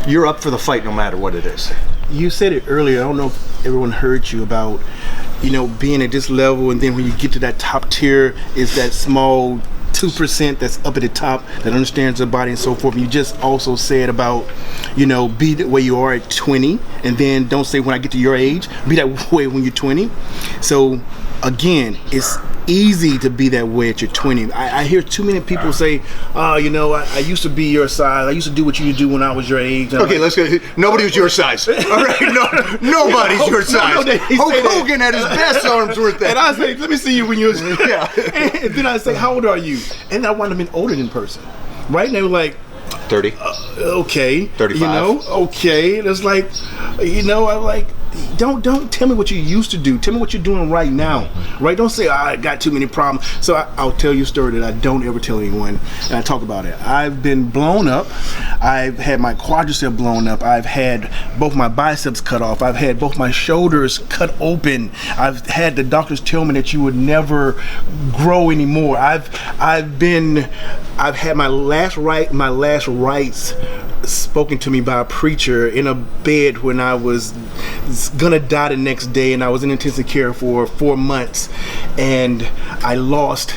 you're up for the fight no matter what it is. You said it earlier. I don't know if everyone heard you about, being at this level, and then when you get to that top tier, is that small 2% that's up at the top that understands their body and so forth. And you just also said about, be the way you are at 20, and then don't say when I get to your age, be that way when you're 20. So again, it's easy to be that way at your 20. I hear too many people say, I used to be your size. I used to do what you do when I was your age. And okay, let's go. Nobody was your size. All right, nobody's your size. Hulk Hogan had his best arms worth that. And I say, let me see you when you was. Yeah. And then I say, how old are you? And I want them in older in person. Right? And they were like, 30. Okay. 35. Okay. It's like, I'm like, don't tell me what you used to do. Tell me what you're doing right now. Right? Don't say, I got too many problems. So I'll tell you a story that I don't ever tell anyone, and I talk about it. I've been blown up. I've had my quadricep blown up. I've had both my biceps cut off. I've had both my shoulders cut open. I've had the doctors tell me that you would never grow anymore. I've had my last rites spoken to me by a preacher in a bed when I was gonna die the next day, and I was in intensive care for 4 months, and I lost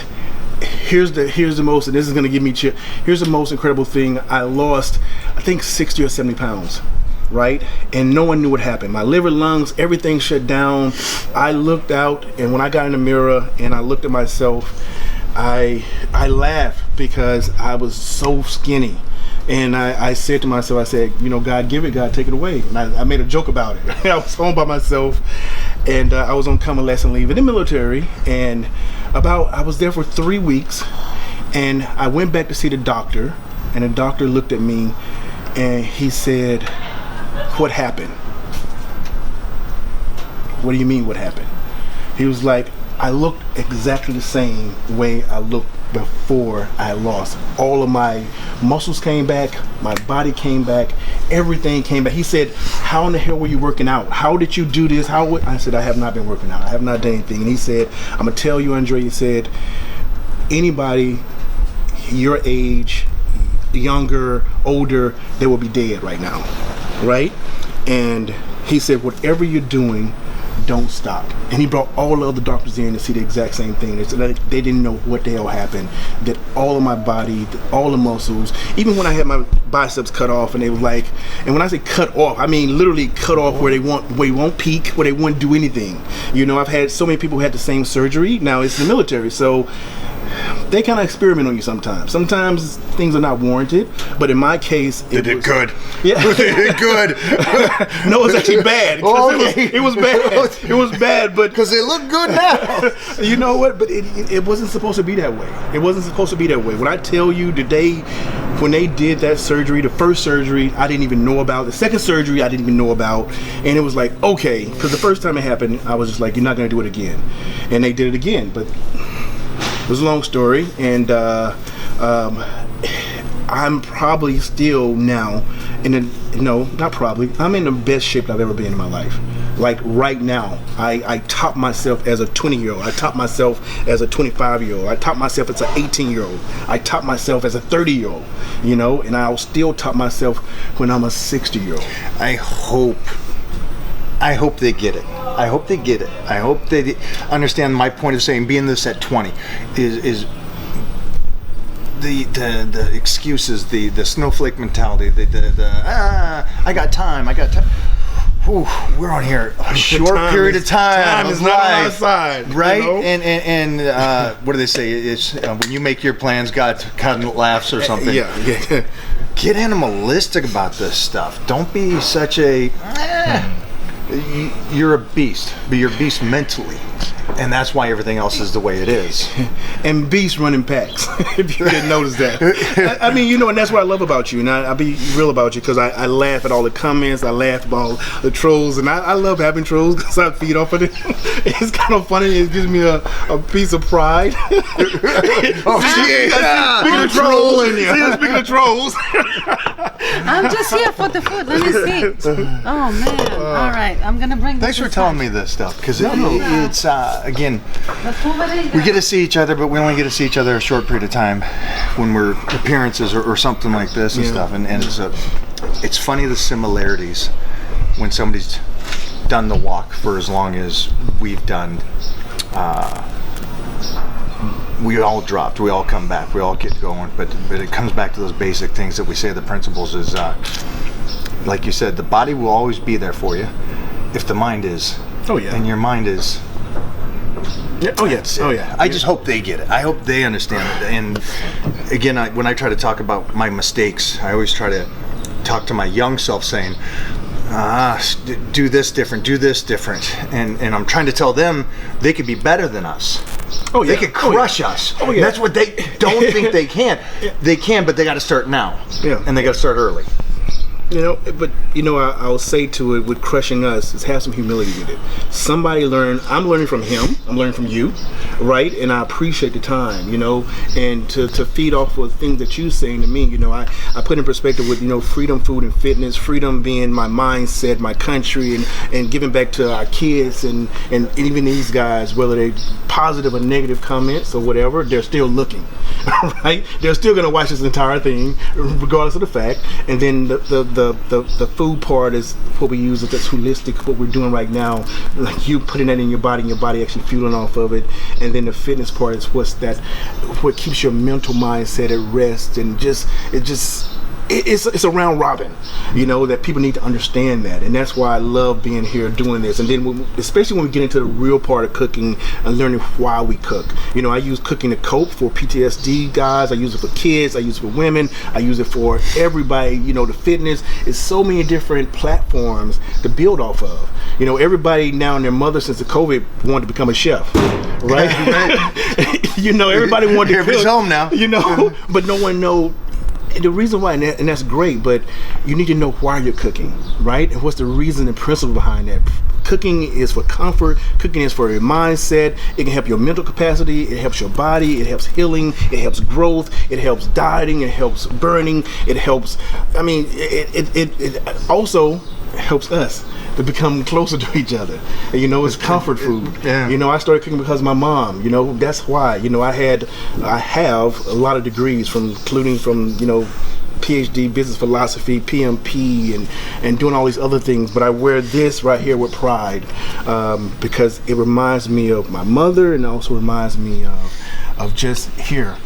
here's the most, and this is gonna give me chill. Here's the most incredible thing. I lost, I think 60 or 70 pounds, right? And no one knew what happened. My liver, lungs, everything shut down. I looked out, and when I got in the mirror and I looked at myself, I laughed because I was so skinny. And I said to myself, I said, you know, God give it, God take it away. And I made a joke about it. I was home by myself, and I was on convalescent leave in the military, and I was there for 3 weeks, and I went back to see the doctor, and the doctor looked at me, and he said, what happened? What do you mean, what happened? He was like, I looked exactly the same way I looked before I lost. All of my muscles came back, my body came back, everything came back. He said, how in the hell were you working out? How did you do this? I said, I have not been working out. I have not done anything. And he said, I'm gonna tell you, Andre, he said, anybody your age, younger, older, they will be dead right now, right? And he said, whatever you're doing, don't stop. And he brought all the other doctors in to see the exact same thing. They said they didn't know what the hell happened, that all of my body, all the muscles, even when I had my biceps cut off, and they was like, and when I say cut off, I mean literally cut off where they won't peak, where they won't do anything. You know, I've had so many people who had the same surgery. Now it's the military, so they kind of experiment on you sometimes. Sometimes things are not warranted, but in my case, They did good. Yeah, They did good. no, it's actually bad. It was bad. It was bad, but Because they look good now. you know what? But it wasn't supposed to be that way. It wasn't supposed to be that way. When I tell you when they did that surgery, the first surgery I didn't even know about. The second surgery I didn't even know about, and it was like, okay, because the first time it happened, I was just like, you're not going to do it again, and they did it again, but. It was a long story, and I'm probably still now I'm in the best shape I've ever been in my life. Like right now, I top myself as a 20-year-old. I top myself as a 25-year-old. I top myself as an 18-year-old. I top myself as a 30-year-old, you know, and I'll still top myself when I'm a 60-year-old. I hope they get it. I hope they get it. I hope they understand my point of saying being this at 20 is the excuses, the snowflake mentality, I got time. Whew, we're on here a short period of time. Time is not on our side, right? You know? And what do they say? It's when you make your plans, God kind of laughs or something. Yeah. Get animalistic about this stuff. Don't be such a. You're a beast, but you're a beast mentally, and that's why everything else is the way it is. And beasts run in packs, if you didn't notice that. I mean, you know, and that's what I love about you, and I'll be real about you, because I laugh at all the comments, I laugh about the trolls, and I love having trolls because I feed off of it. It's kind of funny, it gives me a piece of pride. Speaking of trolls, speaking of trolls. I'm just here for the food. Let me see. Oh man! All right, I'm gonna bring. Thanks for telling me this stuff, because it's again, The food we get to see each other, but we only get to see each other a short period of time when we're appearances or something like this and stuff. And it's funny the similarities when somebody's done the walk for as long as we've done. We all dropped, we all come back, we all get going, but it comes back to those basic things that we say. The principles is, like you said, the body will always be there for you if the mind is. Oh yeah. And your mind is. Yeah. Oh yes. Oh yeah. I just hope they get it. I hope they understand it. And again, when I try to talk about my mistakes, I always try to talk to my young self, saying, do this different, and I'm trying to tell them they could be better than us. Oh yeah. They could crush us. Oh yeah. That's what they don't think they can. They can, but they got to start now. Yeah. And they got to start early. You know, but you know, I'll say to it, with crushing us, is have some humility with it. Somebody I'm learning from him, I'm learning from you, right? And I appreciate the time, you know, and to feed off of things that you're saying to me, you know, I put in perspective with, you know, freedom, food, and fitness, freedom being my mindset, my country, and giving back to our kids, and even these guys, whether they positive or negative comments or whatever, they're still looking. right? They're still gonna watch this entire thing, regardless of the fact. And then the food part is what we use. That's holistic. What we're doing right now, like you putting that in your body, and your body actually fueling off of it. And then the fitness part is what keeps your mental mindset at rest, and it's a round robin, that people need to understand that. And that's why I love being here doing this. And then especially when we get into the real part of cooking and learning why we cook. I use cooking to cope for PTSD guys. I use it for kids. I use it for women. I use it for everybody. The fitness is so many different platforms to build off of. Everybody now and their mother since the COVID wanted to become a chef, right? Everybody wanted to cook. Everybody's home now. But no one knows. The reason why, and that's great, but you need to know why you're cooking, right? And what's the reason and principle behind that. Cooking is for comfort. Cooking is for your mindset. It can help your mental capacity. It helps your body. It helps healing. It helps growth. It helps dieting. It helps burning. It helps, it also helps us to become closer to each other. And it's comfort food. Yeah. I started cooking because of my mom. That's why. I have a lot of degrees, including from PhD business philosophy, PMP, and doing all these other things. But I wear this right here with pride because it reminds me of my mother, and also reminds me of just here,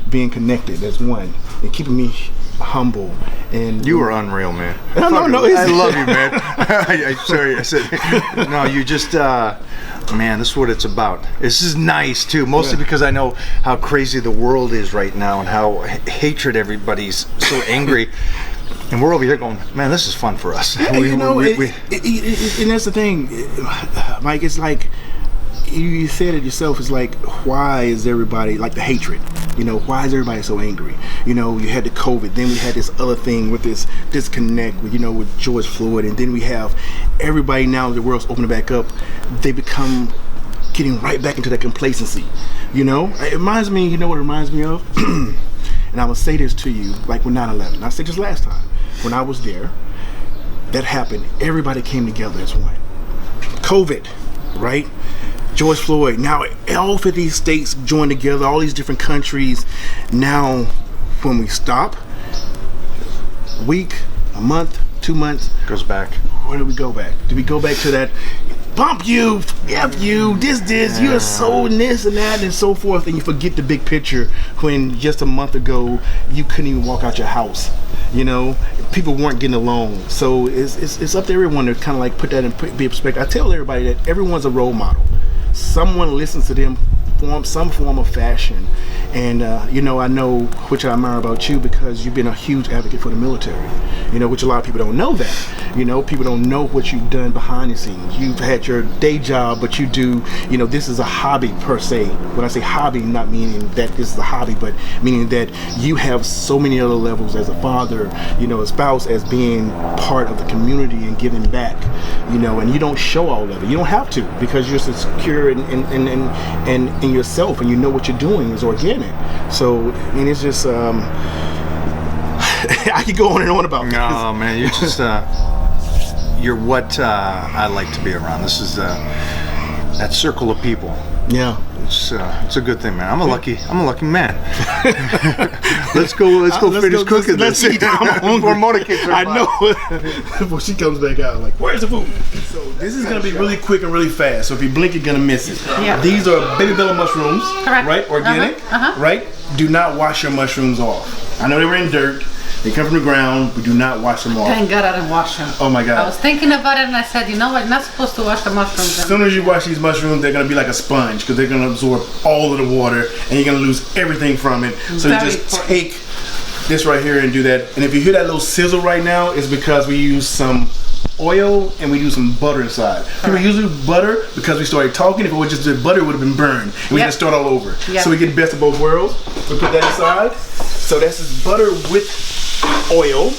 being connected as one and keeping me humble. And you were unreal, man. No, I love you, man. I said no, you just man, this is what it's about. This is nice too, mostly because I know how crazy the world is right now and how hatred everybody's so angry. And we're over here going, man, this is fun for us. Yeah, and that's the thing, Mike. It's like you said it yourself. It's like, why is everybody like the hatred? Why is everybody so angry? You had the COVID, then we had this other thing with this disconnect with with George Floyd, and then we have everybody now the world's opening back up. They become getting right back into that complacency. It reminds me. What it reminds me of? And I will say this to you, like with 9/11. I said this last time when I was there. That happened. Everybody came together as one. COVID, right? George Floyd. Now all 50 states joined together, all these different countries. Now when we stop, a week, a month, 2 months, goes back. Where do we go back? Do we go back to that bump you, F you, this, you're so this and that and so forth, and you forget the big picture when just a month ago you couldn't even walk out your house. People weren't getting along. So it's up to everyone to kind of like put that in perspective. I tell everybody that everyone's a role model. Someone listens to them some form of fashion, and I know, which I admire about you, because you've been a huge advocate for the military, which a lot of people don't know that. People don't know what you've done behind the scenes. You've had your day job, but you do, this is a hobby per se. When I say hobby, not meaning that this is a hobby, but meaning that you have so many other levels as a father, a spouse, as being part of the community and giving back, and you don't show all of it. You don't have to, because you're secure in yourself, and what you're doing is organic. So it's just I could go on and on about this. No, man, you're just you're what I like to be around. This is that circle of people. Yeah, it's a good thing, man. I'm a lucky man. let's go finish cooking. Let's eat. I'm hungry. I know. Before she comes back out, like, where's the food? So this is gonna be really quick and really fast. So if you blink, you're gonna miss it. Yeah. These are baby bella mushrooms. Correct. Right? Organic. Right? Do not wash your mushrooms off. I know they were in dirt. They come from the ground. We do not wash them off. Thank God I didn't wash them. Oh my God. I was thinking about it and I said, you know what, you're not supposed to wash the mushrooms. As soon as you wash these mushrooms, they're going to be like a sponge, because they're going to absorb all of the water and you're going to lose everything from it. So you just take this right here and do that. And if you hear that little sizzle right now, it's because we use some oil and we use some butter inside. People usually butter because we started talking. If it was just butter, it would have been burned. And we had to start all over. Yep. So we get the best of both worlds. We put that inside. So that's just butter with oil.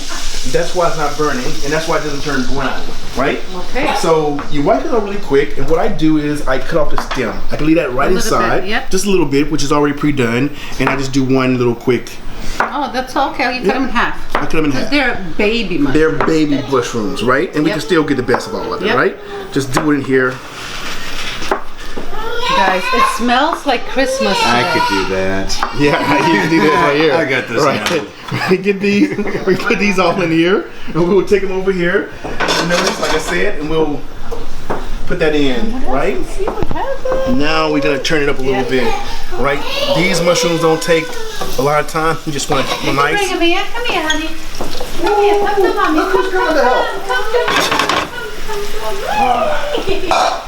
That's why it's not burning, and that's why it doesn't turn brown, right? Okay. So you wipe it out really quick, and what I do is I cut off the stem. I can leave that right inside, just a little bit, which is already pre-done, and I just do one little quick. Oh, that's okay. You cut them in half. I cut them in half. They're baby mushrooms. They're baby mushrooms, right? And we can still get the best of all of it, right? Just do it in here. Guys, it smells like Christmas. I today. could do that. Yeah, I usually do this right here. I got this right. We get these. We put these all in here, and we'll take them over here. You notice, like I said, and we'll put that in, right? Now we're gonna turn it up a little bit, right? These mushrooms don't take a lot of time. You just want them nice. Bring them here. Come here, honey. Come here. Come to mommy. Who's coming to help? All right. Yeah.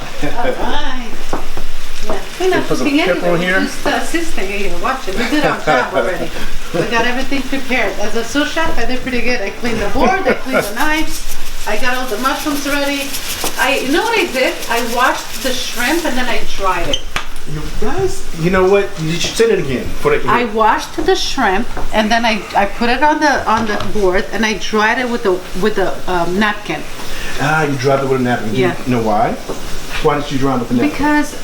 We're not Put some cooking pepper anyway. on here. We're just assisting here. Watch it. We did our job already. We got everything prepared. As a sous chef, I did pretty good. I cleaned the board. I cleaned the knives. I got all the mushrooms ready. You know what I did? I washed the shrimp and then I dried it. You guys, you know what? You should say it again. I washed the shrimp and then I put it on the board and I dried it with the napkin. Ah, you dried it with a napkin. Yeah. You know why? Why did you dry it with a napkin? Because,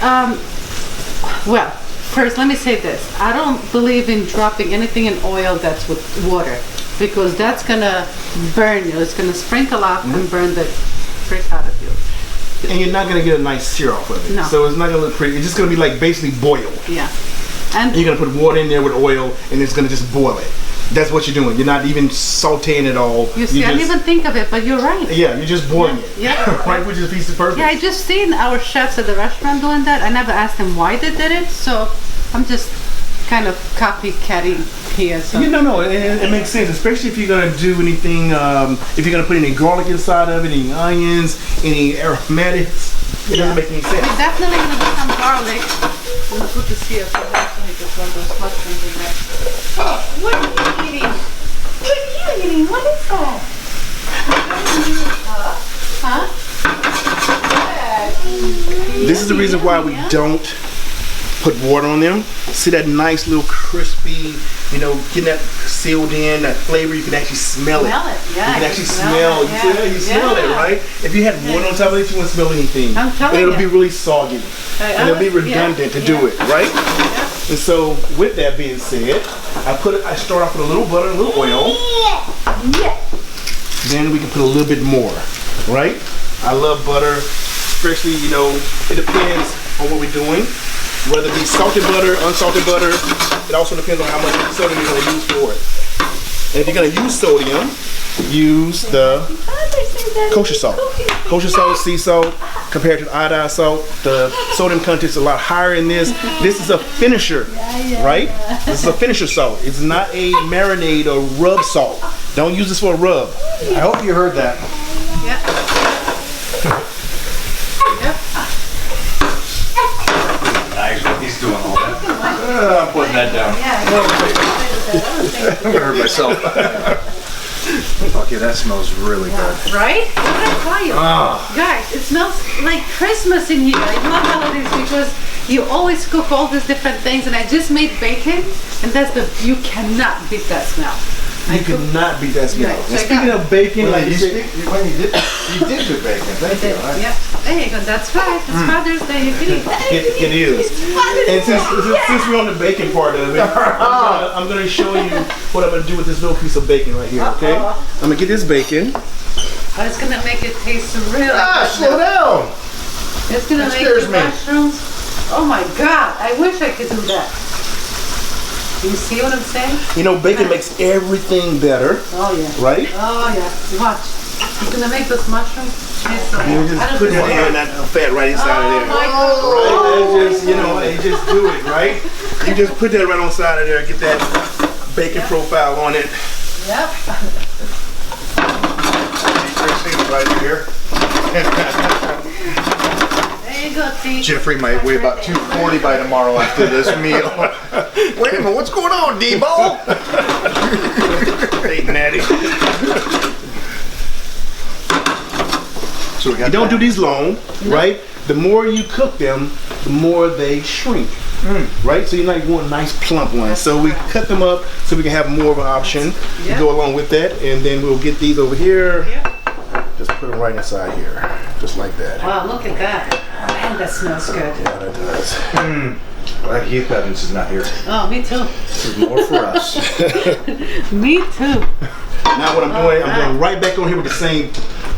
well, first let me say this. I don't believe in dropping anything in oil that's with water because that's gonna burn you. It's gonna sprinkle off and burn the frick out of you. And you're not gonna get a nice sear off of it. No. So it's not gonna look pretty. It's just gonna be like basically boiled. Yeah. And You're gonna put water in there with oil, and it's gonna just boil it. That's what you're doing. You're not even sauteing it all. you see, I didn't even think of it, but you're right. Yeah, you're just boiling it. Yeah. Right, which is a piece of purpose. Yeah, I just seen our chefs at the restaurant doing that. I never asked them why they did it, so I'm just kind of copycatting here. So. Yeah, no, it makes sense, especially if you're gonna do anything. If you're gonna put any garlic inside of it, any onions, any aromatics, it doesn't make any sense. We're definitely gonna put some garlic. I'm gonna put this here so definitely just run those mushrooms in there. What are you eating? What are you eating? What is that? Huh? This is the reason why we don't put water on them. See that nice little crispy, getting that sealed in, that flavor, you can actually smell it. Smell it, yeah. You can actually smell it. You smell it, right? If you had water on top of it, you wouldn't smell anything. I'm telling and it'll you. be really soggy. And it'll be redundant to do it, right? Yeah. And so with that being said, I start off with a little butter, a little oil. Yeah. Then we can put a little bit more, right? I love butter, especially, it depends on what we're doing. Whether it be salted butter, unsalted butter, it also depends on how much sodium you're going to use for it. And if you're going to use sodium, use the kosher salt. Kosher salt, sea salt, compared to the iodized salt, the sodium content is a lot higher in this. This is a finisher, right? This is a finisher salt. It's not a marinade or rub salt. Don't use this for a rub. I hope you heard that. Nice what he's doing all that. I'm putting that down. I heard myself. Okay, that smells really good. Right? What did I tell you? Guys, it smells like Christmas in here. I love holidays because you always cook all these different things, and I just made bacon, and you cannot beat that smell. You cannot beat that smell. Right, so And speaking of bacon, like you said, You did good bacon. Thank you. Yep. There you go. That's right. It's Father's Day. You can eat that. it is. And since we're on the bacon part of it, I'm going to show you what I'm going to do with this little piece of bacon right here, okay? I'm going to get this bacon. Oh, it's going to make it taste really good. Slow down. It's going to make scares the me. mushrooms. Oh my God. I wish I could do that. You see what I'm saying? Bacon makes everything better, Oh yeah. right? Oh yeah. Watch. You're gonna make those mushrooms taste so You good. just put that in, that fat right inside of there. Right? That's just, you just do it, right? You just put that right on side of there, get that bacon profile on it. Yep. Right here. There you go, T. Jeffrey might weigh about 240 by tomorrow after this meal. Wait a minute, what's going on, Debo? Hey, Natty. So we got You don't that. do these long, right? The more you cook them, the more they shrink, right? So you like want nice plump ones. So we cut them up so we can have more of an option to go along with that. And then we'll get these over here. Just put them right inside here, just like that. Wow, look at that. Man, that smells good. Yeah, that does. Glad Heath Evans is not here. Oh, me too. This is more for us. Me too. Now what I'm doing, I'm going right back on here with the same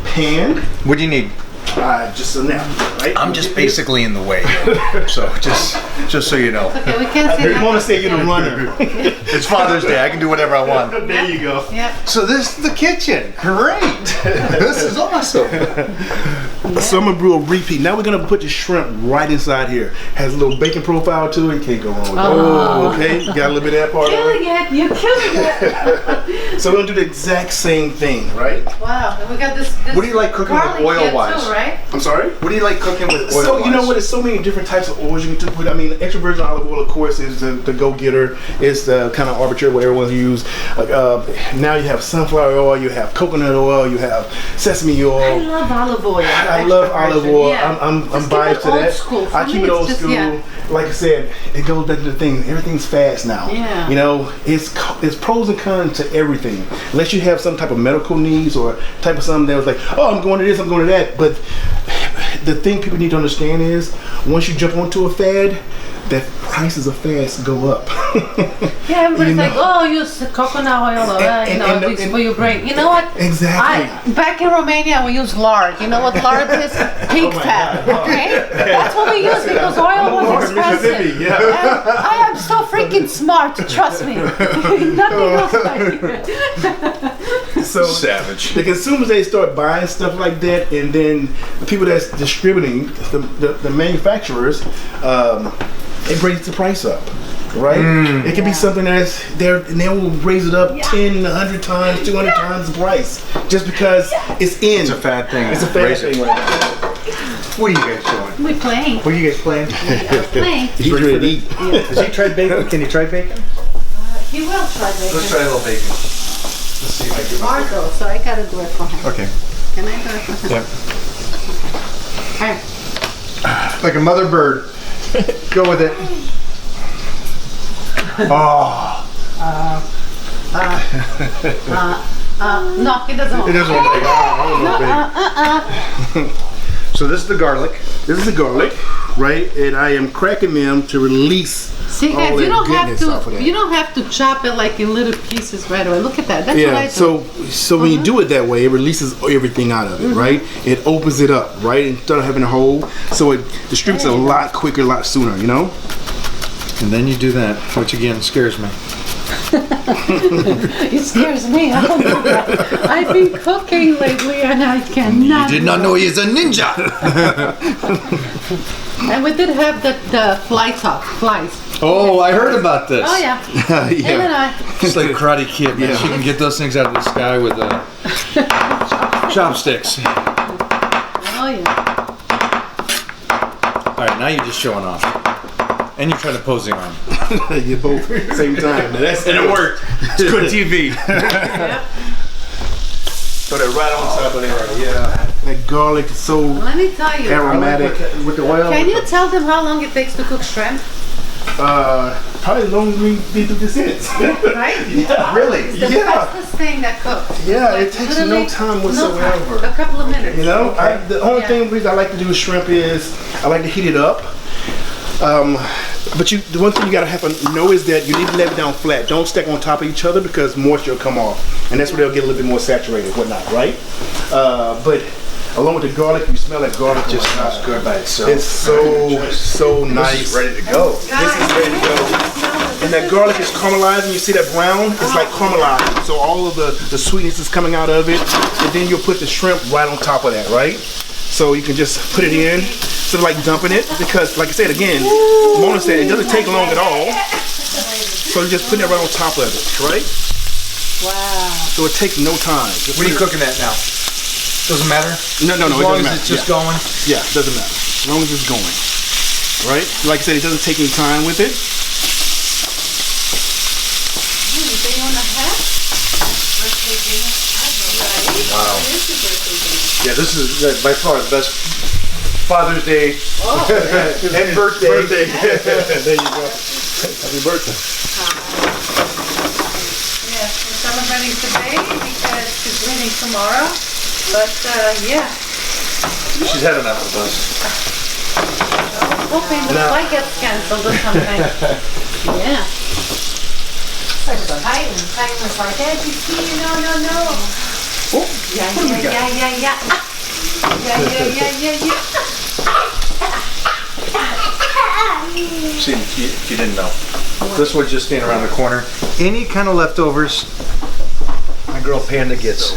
pan. What do you need? Just so now, right? I'm just basically in the way. So just so you know. Okay, we can't see You that. want to say you're the runner. It's Father's Day. I can do whatever I want. There you go. Yeah. So this is the kitchen. Great. This is awesome. So I'm gonna brew a repeat. Now we're gonna put the shrimp right inside here. Has a little bacon profile to it. Can't go wrong with that. Oh. Okay, you got a little bit of that part of Killing it. it. You're killing it. So we're gonna do the exact same thing, right? Wow. And we got this What do you like cooking with garlic here oil-wise? too, right? I'm sorry? What do you like cooking with oil? So you know what? There's so many different types of oils you can put. I mean, extra virgin olive oil, of course, is the go-getter. It's the kind of arbitrary what everyone use. Now you have sunflower oil, you have coconut oil, you have sesame oil. I love olive oil. I love olive oil. Yeah. I'm Just biased keep to it that. old school. For I keep me, it it's old just- school. yeah. Like I said, it goes back to the thing. Everything's fast now. Yeah. You know, it's pros and cons to everything. Unless you have some type of medical needs or type of something that was like, oh, I'm going to this, I'm going to that. But the thing people need to understand is once you jump onto a fad, that prices of fads go up. Yeah, everybody's You know. like, oh, use coconut oil, or, it's for your brain. You know what? Exactly. Back in Romania, we use lard. You know what lard is? Pig fat. Okay? That's what we use because oil was expensive. Mississippi, yeah. And I am so freaking smart, trust me. Nothing else like So Savage. the consumers, they start buying stuff like that, and then the people that's distributing, the manufacturers, it brings the price up, right? It can be something that's there, and they will raise it up 10, 100 times, 200 times the price, just because it's in. It's a fat thing. It's a fat Raise it. thing right now. What are you guys doing? We're playing. What are you guys playing? Playing. He's ready to eat. Has he tried bacon? Can you try bacon? He will try bacon. Let's try a little bacon. Let's see if I can. Hard though, so I gotta do it for him. Okay. Can I do it for him? Yep. Alright. Like a mother bird. Go with it. Oh. No, he doesn't want It doesn't look like So this is the garlic. This is the garlic, right? And I am cracking them to release See all guys, that you don't have goodness off of to that. you don't have to chop it like in little pieces right away. Look at that. That's what I Yeah, do. so when you do it that way, it releases everything out of it, right? It opens it up, right? Instead of having a hole, so it distributes a lot quicker, a lot sooner, you know? And then you do that, which again scares me. It scares me. I don't know that. I've been cooking lately and I cannot. Did not know he is a ninja. And we did have the flies. Oh, I heard about this. Oh yeah. Him and I. It's like Karate Kid, man. She can get those things out of the sky with chopsticks. Oh yeah. All right, now you're just showing off. And you're trying to posing on. You both at the same time. Now that's, And it worked. It's good TV. Yeah. Throw that right on top of there. Yeah. That garlic is so Let me tell you. aromatic. With the oil. Can you tell them how long it takes to cook shrimp? Probably longer than we did through the sentence. Right? Yeah. Really? It's the Yeah. fastest thing that cooks. Yeah, Like, it takes literally no time no whatsoever. time. A couple of minutes. You know, the only Yeah. reason I like to do with shrimp is I like to heat it up. But the one thing you gotta have to know is that you need to let it down flat. Don't stack on top of each other because moisture will come off, and that's where they'll get a little bit more saturated, whatnot, right? But along with the garlic, you smell that garlic. It just smells good by itself. It's so nice. Ready to go. This is ready to go. And that garlic is caramelizing. You see that brown? It's like caramelizing. So all of the sweetness is coming out of it. And then you'll put the shrimp right on top of that, right? So you can just put it in, sort of like dumping it. Because like I said again, Mona said it doesn't take long at all. So you're just putting it right on top of it, right? Wow. So it takes no time. What are you cooking at now? Doesn't matter? No, As it long doesn't as matter. it's just Yeah. going. Yeah, it doesn't matter. As long as it's going. Right? Like I said, it doesn't take any time with it. Anything on the hat? Birthday dinner. Wow. This is birthday dinner. Yeah, this is by far the best Father's Day and birthday. There you go. Happy birthday. Yes, we're celebrating today because she's leaving tomorrow. But yeah, She's had enough of us. hoping the flight gets canceled or something. Yeah. Titan was like, hey, you see, no. Oh, Yeah. Yeah. See, if you didn't know, this was just staying around the corner. Any kind of leftovers, my girl Panda gets.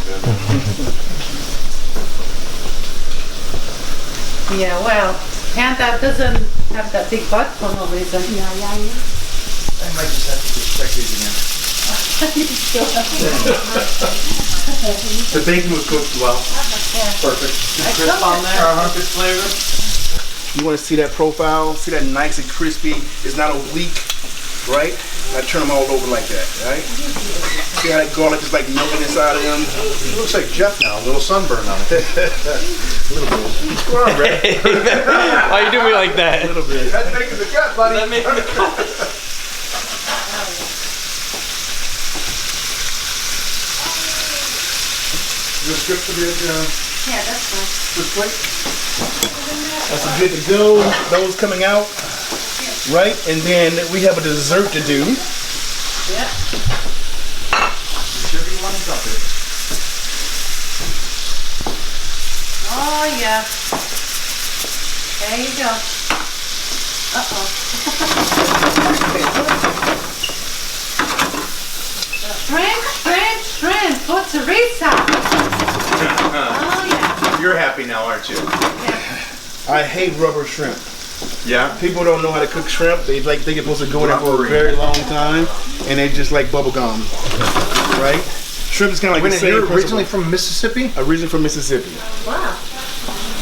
Yeah, well, Panda doesn't have that big butt for no reason. I might just have to check these again. The bacon was cooked well. Perfect. Crisp on there. Good flavor. You want to see that profile? See that nice and crispy? It's not oblique, right? I turn them all over like that, right? See how that garlic is like melting inside of them? It looks like Jeff now, a little sunburn on it. A little bit. Come on, Brad. Why you do me like that? A little bit. That's making the cut, buddy. That makes the cut. The script to be Yeah, that's fine. this plate? That's good to go. Those coming out, right? And then we have a dessert to do. Yeah. Sugar one's up there. Oh, yeah. There you go. Uh-oh. Shrimp. What's a risa? Oh, yeah. You're happy now, aren't you? I hate rubber shrimp. Yeah. People don't know how to cook shrimp. They think it's supposed to go there for a very long time, and they just like bubble gum, right? Shrimp is kind of like the same You're principle. originally from Mississippi? Originally from Mississippi, Wow.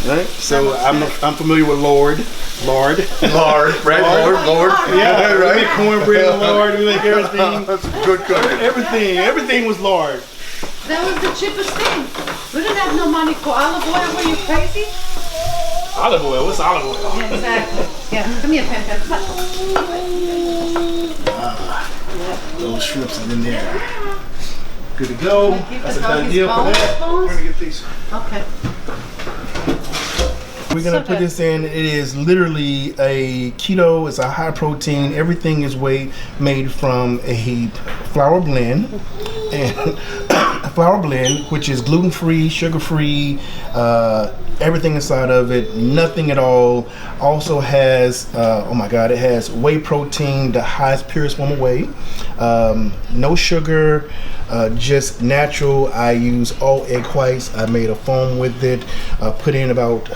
right? So I'm familiar with lard. Lard, right? Lord. Yeah, right. We make cornbread, lard. We make everything. That's good cooking. Everything was lard. That was the cheapest thing. We didn't have no money for olive oil. Were you crazy? Olive oil. What's olive oil? Yeah, exactly. Yeah, come here, Pam. Those shrimps are in there. Good to go. Keep That's a the done doggy's deal for that. bones. We're gonna get these. Okay. We're gonna So put good. this in. It is literally a keto. It's a high protein. Everything is made from a flour blend, and a flour blend which is gluten free, sugar free. Everything inside of it, nothing at all. Also has, oh my God, it has whey protein, the highest, purest form of whey. No sugar, just natural. I use all egg whites. I made a foam with it. Put in about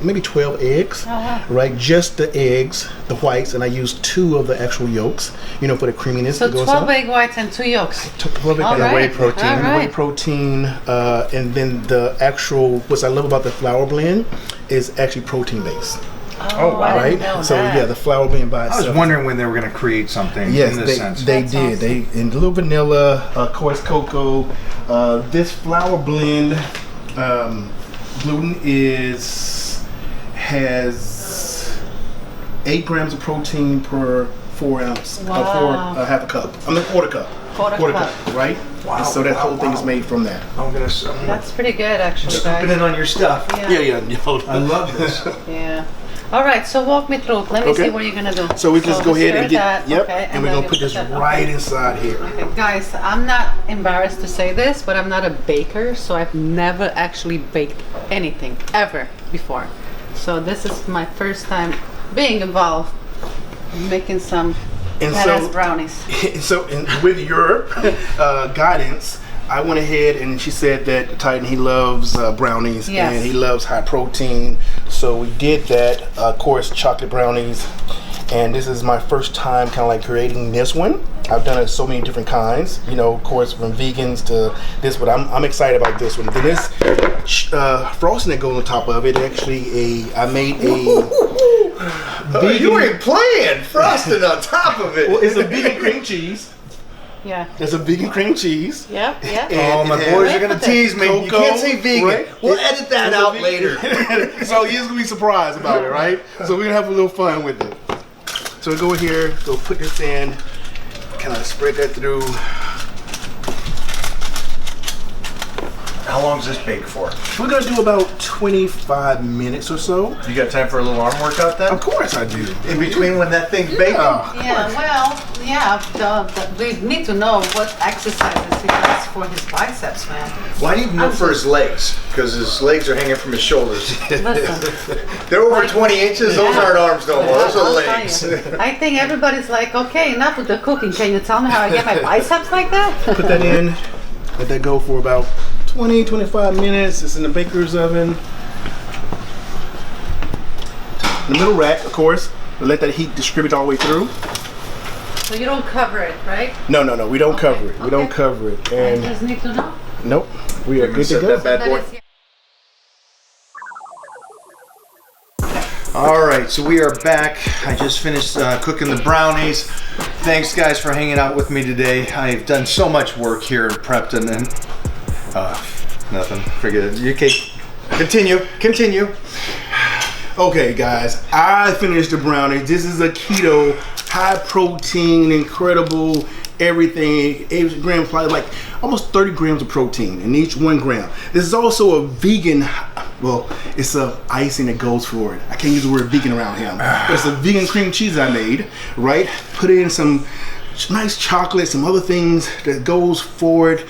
maybe 12 eggs, right? Just the eggs, the whites, and I used 2 of the actual yolks, for the creaminess. So that goes 12 on. egg whites and 2 yolks. 12 egg All and right. whey protein. All right. Whey protein, and then the actual, what I love about the flour blend is actually protein based, Oh, wow. right? So yeah, the flour blend by I itself. was wondering when they were going to create something Yes, in this sense. they That's did. awesome. They and a little vanilla, coarse cocoa. This flour blend, gluten has 8 grams of protein per 4 ounce, Wow. half a cup. I mean quarter cup. Quarter cup. Right? Wow, And so that wow, whole thing is wow. made from that. I'm going to That's pretty good, actually, scoop it guys. in on your stuff. Yeah. I love this. Yeah. All right, so walk me through. Let me Okay. see what you're gonna do. So we just go ahead and stir get, that, okay, and we're then gonna you put this that, right okay. inside here. Okay, guys, I'm not embarrassed to say this, but I'm not a baker, so I've never actually baked anything ever before. So this is my first time being involved in making some And badass so- brownies. So with your guidance, I went ahead and she said that Titan, he loves brownies Yes. and he loves high protein. So we did that, of course, chocolate brownies. And this is my first time kind of like creating this one. I've done it so many different kinds, of course, from vegans to this, but I'm excited about this one. Then this frosting that goes on top of it, actually I made a vegan, You ain't playing frosting on top of it. well, it's a vegan cream cheese. Yeah. It's a vegan cream cheese. Yep. Yep. And Oh, my it boys has are gonna Cocoa, tease me. You can't say vegan. right? We'll edit that It's a out vegan- later. So you're gonna be surprised about it, right? So we're gonna have a little fun with it. So go here, go put this in, kind of spread that through. How long does this bake for? We're gonna do about 25 minutes or so. You got time for a little arm workout then? Of course I do. In between when that thing's baking? Yeah, well, yeah, we need to know what exercises he does for his biceps, man. Why do you know for his legs? Because his legs are hanging from his shoulders. Listen, They're over 20 inches. Those aren't arms no more. Those are I'll legs. tell you. I think everybody's like, okay, enough with the cooking. Can you tell me how I get my biceps like that? Put that in, let that go for about 20, 25 minutes. It's in the baker's oven. The middle rack, of course. Let that heat distribute all the way through. So you don't cover it, right? No, we don't cover it. We don't Okay. cover it. I And just need to know. nope, we are good to Set go. that bad boy. That is- All right, so we are back. I just finished cooking the brownies. Thanks, guys, for hanging out with me today. I've done so much work here and prepped and then nothing. Forget it. You can continue. Okay, guys, I finished the brownies. This is a keto, high protein, incredible everything. 8 grams, like almost 30 grams of protein in each 1 gram. This is also a vegan. Well, it's a icing that goes for it. I can't use the word vegan around him. But it's a vegan cream cheese I made, right? Put in some nice chocolate, some other things that goes for it.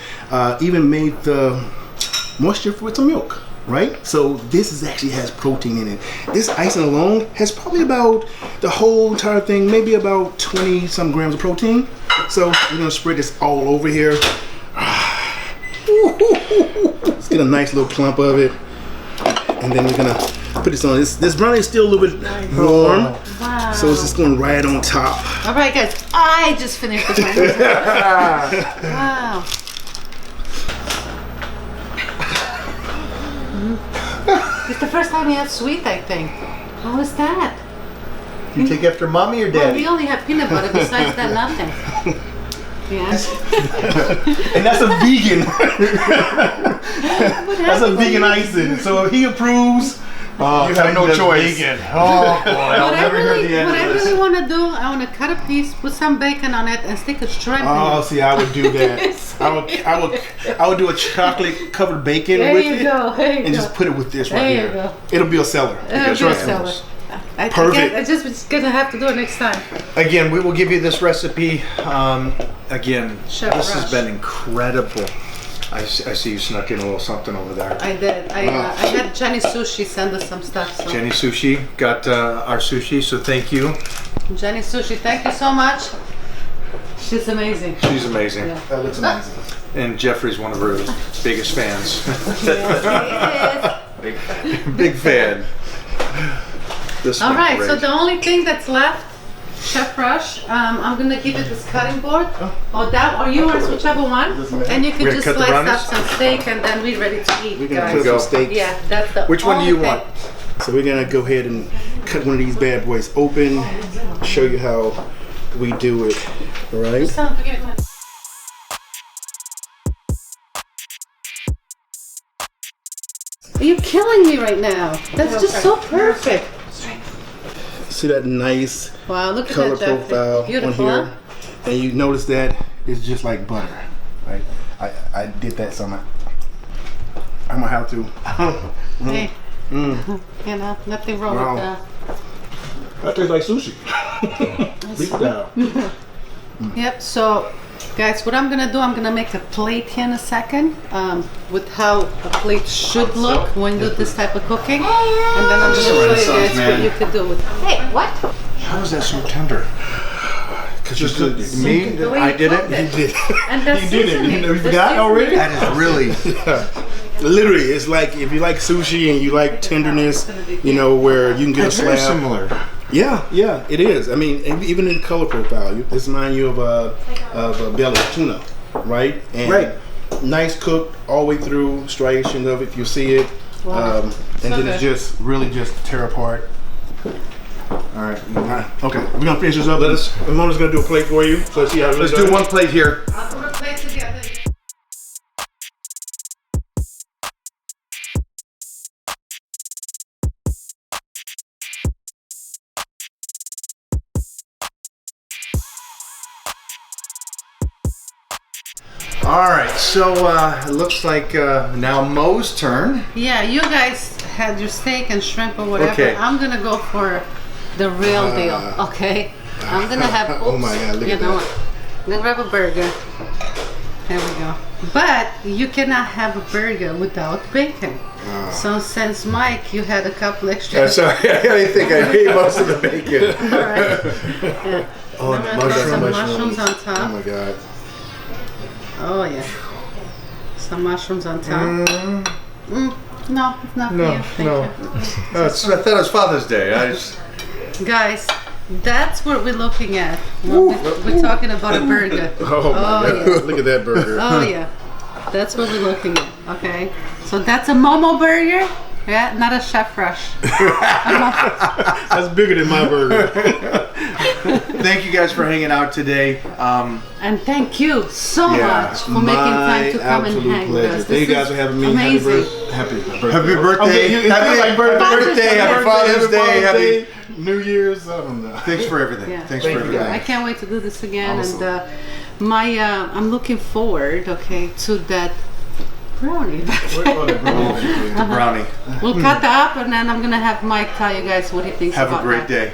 Even made the moisture with some milk, right? So this is actually has protein in it. This icing alone has probably about the whole entire thing, maybe about 20 some grams of protein. So we're gonna spread this all over here. Let's get a nice little clump of it. And then we're gonna put this on. This brownie is still a little bit warm, Wow. so it's just going right on top. All right, guys, I just finished the brownies. Wow. It's the first time we had sweet, I think. How was that? You take after mommy or Well, daddy? we only have peanut butter. Besides that, nothing. Yes. And that's a vegan. That's a vegan icing. So if he approves, you have no choice. Oh boy, I'll never hear the end What I of this. really want to do, I want to cut a piece, put some bacon on it, and stick a shrimp in Oh, it. see, I would do that. I would do a chocolate covered bacon There with you it, go. There you and go. just put it with this right There you here. go. It'll be a seller. Good seller. Perfect. I just gonna have to do it next time. Again, we will give you this recipe. Again, Chef this has Rush. been incredible. I see you snuck in a little something over there. I did. I had Jenny Sushi send us some stuff. So. Jenny Sushi got our sushi, so thank you. Jenny Sushi, thank you so much. She's amazing. She's amazing. Yeah. That looks amazing. And Jeffrey's one of her biggest fans. Yes, Big fan. This All went right, great. so the only thing that's left, Chef Rush, I'm gonna give you this cutting board, or that, or yours, whichever one, and you can We're gonna just cut the slice up brownies? some steak, and then we're ready to eat, We're gonna guys. put Go. some steaks. Yeah, that's the Which one do only you thing. want? So we're gonna go ahead and cut one of these bad boys open, show you how we do it. All right. Sound good. Are you killing me right now? That's just so perfect. See that nice Wow, look at color that, Jeffrey. profile Beautiful, on huh? here, and you notice that it's just like butter, right? I did that, so I'm gonna have to. Hey, you know, nothing wrong Wow. with that. That tastes like sushi. Big style. Yep, so guys, what I'm gonna do, I'm gonna make a plate here in a second with how a plate should look when you do this type of cooking. And then I'm gonna show you Renaissance guys man. what you could do with. Hey, what? How is that so tender? Cause you Just cooked it. me? The way I you did cooked it? You did. And that's You did it. seasoning. You The forgot seasoning. already? That is really. Literally, it's like if you like sushi and you like tenderness, you know, where you can get a Very slab. similar. Yeah, it is. I mean, even in the color profile, this reminds you of a belly tuna, right? And Right. Nice cooked all the way through, striation of it. You see it, Wow. and So then it's good. just really just tear apart. All right. Okay, we're gonna finish this up. Ramona's gonna do a plate for you. So see how it Let's really do does. one plate here. I'll put a plate together. All right, so it looks like now Mo's turn. Yeah, you guys had your steak and shrimp or whatever. Okay. I'm gonna go for the real deal. Okay. I'm gonna have. Oh my God, look you at know that. what? I'm gonna grab a burger. There we go. But you cannot have a burger without bacon. So since Mike, you had a couple extra. Sorry, I didn't think I ate most of the bacon. All right. Yeah. Oh, I'm gonna throw some mushrooms on Oh top. my God. Oh yeah. Some mushrooms on top. No, it's not for you. Thank you. I thought it was Father's Day. Guys, that's what we're looking at when we're talking about a burger. Oh my God. yeah. Look at that burger. Oh yeah, that's what we're looking at. Okay, so that's a Momo burger. Yeah, not a Chef Rush. That's bigger than my burger. Thank you guys for hanging out today. And thank you so much for making time to come and hang with us. Thank you guys for having me. Amazing. Happy birthday. Happy birthday. Happy birthday. Happy Father's Day. Happy New Year's. I don't know. Thanks for everything. Yeah. Thanks for Thank you, everything. I can't wait to do this again. Awesome. And I'm looking forward, to that brownie back there. The brownie. We'll cut that up, and then I'm gonna have Mike tell you guys what he thinks Have about a great that. day.